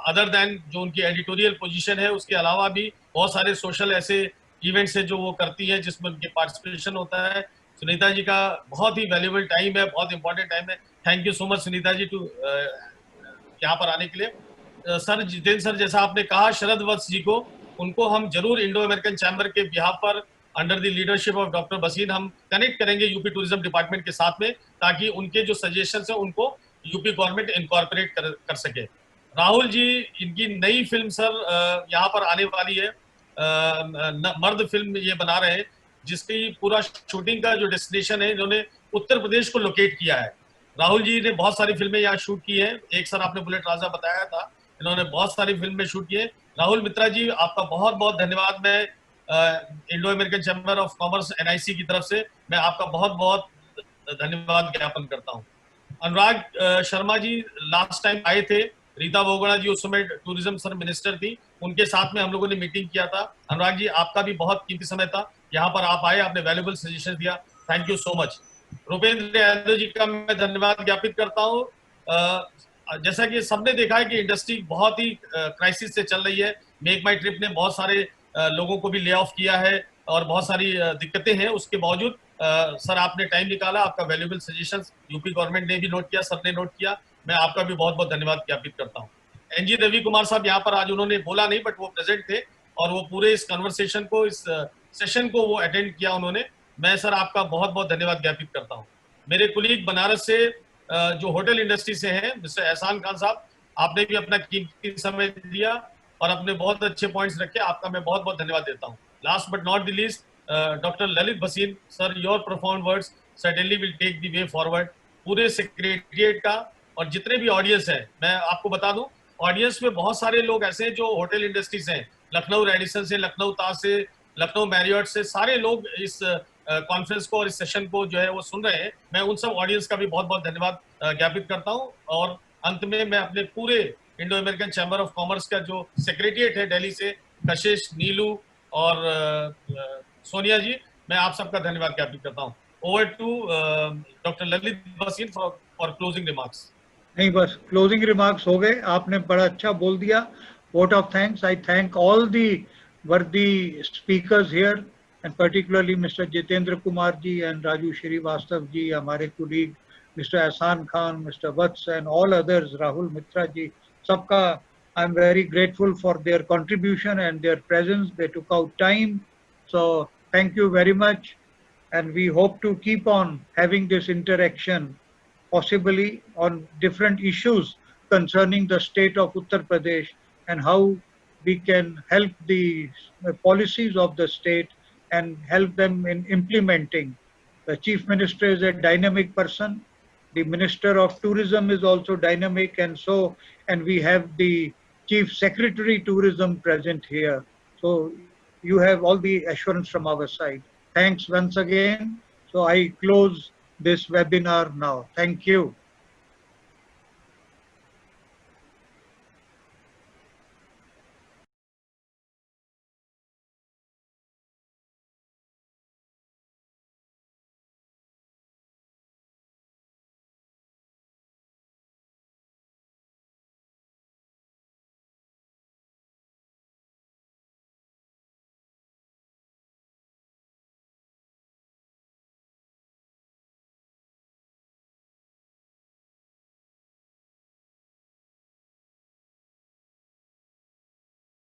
अदर देन जो उनकी एडिटोरियल पोजीशन है उसके अलावा भी बहुत सारे सोशल ऐसे इवेंट्स है जो वो करती है जिसमें उनके पार्टिसिपेशन होता है। सुनीता जी का बहुत ही वैल्यूएबल टाइम है, बहुत इंपॉर्टेंट टाइम है। Thank you so much Sunita ji to यहाँ पर आने के लिए। सर जितेंद्र सर, जैसा आपने कहा शरद वत्स जी को, उनको हम जरूर इंडो अमेरिकन चैम्बर के बिहाफ पर under the leadership of doctor Basir हम कनेक्ट करेंगे यूपी टूरिज्म डिपार्टमेंट के साथ में, ताकि उनके जो सजेशंस है उनको यूपी गवर्नमेंट इनकॉर्पोरेट कर सके। राहुल जी, इनकी नई फिल्म सर यहाँ पर आने वाली है, मर्द फिल्म ये बना रहे हैं, जिसकी पूरा शूटिंग का जो डेस्टिनेशन है इन्होंने उत्तर प्रदेश को लोकेट किया है। राहुल जी ने बहुत सारी फिल्में यहाँ शूट की है, एक सर आपने बुलेट राजा बताया था, इन्होंने बहुत सारी फिल्में शूट की है। राहुल मित्रा जी आपका बहुत बहुत धन्यवाद। मैं Indo American chamber of commerce NIC की तरफ से मैं आपका बहुत बहुत धन्यवाद ज्ञापन करता हूँ। अनुराग शर्मा जी लास्ट टाइम आए थे, रीता बोगड़ा जी उस समय टूरिज्म सर मिनिस्टर थी, उनके साथ में हम लोगों ने मीटिंग किया था। अनुराग जी आपका भी बहुत कीमती समय था, यहाँ पर आप आए, आपने वैल्यूएबल सजेशन दिया, thank you so much. Rupendra Yadav ji का मैं धन्यवाद ज्ञापित करता हूँ। जैसा कि सबने देखा है कि इंडस्ट्री बहुत ही क्राइसिस से चल रही है, मेक माई ट्रिप ने बहुत सारे लोगों को भी ले ऑफ किया है और बहुत सारी दिक्कतें हैं, उसके बावजूद सर आपने टाइम निकाला, आपका वैल्यूएबल सजेशंस यूपी गवर्नमेंट ने भी नोट किया, सर ने नोट किया, मैं आपका भी बहुत बहुत धन्यवाद ज्ञापित करता हूँ। NG रवि कुमार साहब यहाँ पर आज उन्होंने बोला नहीं बट वो प्रेजेंट थे और वो पूरे इस कन्वर्सेशन को, इस सेशन को वो अटेंड किया उन्होंने, मैं सर आपका बहुत बहुत धन्यवाद ज्ञापित करता हूँ। मेरे कुलीग बनारस से जो होटल इंडस्ट्री से हैं मिस्टर एहसान खान साहब, आपने भी अपना कीमती समय दिया और अपने बहुत अच्छे पॉइंट्स रखे, आपका मैं बहुत बहुत धन्यवाद देता हूँ। Last but not the least doctor Lalit Bhasin sir, your profound words certainly will take the way forward. पूरे सेक्रेटरिएट का और जितने भी ऑडियंस है, मैं आपको बता दूं ऑडियंस में बहुत सारे लोग ऐसे हैं जो होटल इंडस्ट्री से हैं, लखनऊ रेडिसन से, लखनऊ ताज से, लखनऊ मैरियट से, सारे लोग इस कॉन्फ्रेंस को और इस सेशन को जो है वो सुन रहे हैं। मैं उन सब ऑडियंस का भी बहुत बहुत धन्यवाद ज्ञापित करता हूं। और अंत में मैं अपने पूरे Indo American chamber of commerce का जो सेक्रेटरिएट है दिल्ली से, कशिश, नीलू और सोनिया जी, मैं आप सबका धन्यवाद ज्ञापित करता हूँ। Over to doctor Lalit Bhasin for closing remarks. नहीं, बस क्लोजिंग रिमार्क्स हो गए, आपने बड़ा अच्छा बोल दिया। Vote of thanks. I thank all the worthy speakers here and particularly Mr. Jitendra Kumar ji and Raju Srivastav ji, हमारे colleague Mr. Ehsan Khan, Mr. Vats and all others, Rahul Mitra ji, सबका I'm very grateful for their contribution and their presence. They took out time. So thank you very much. And we hope to keep on having this interaction, possibly on different issues concerning the state of Uttar Pradesh and how we can help the policies of the state and help them in implementing. The Chief Minister is a dynamic person. The Minister of Tourism is also dynamic, and we have the Chief Secretary Tourism present here. So you have all the assurance from our side. Thanks once again. So I close this webinar now. Thank you.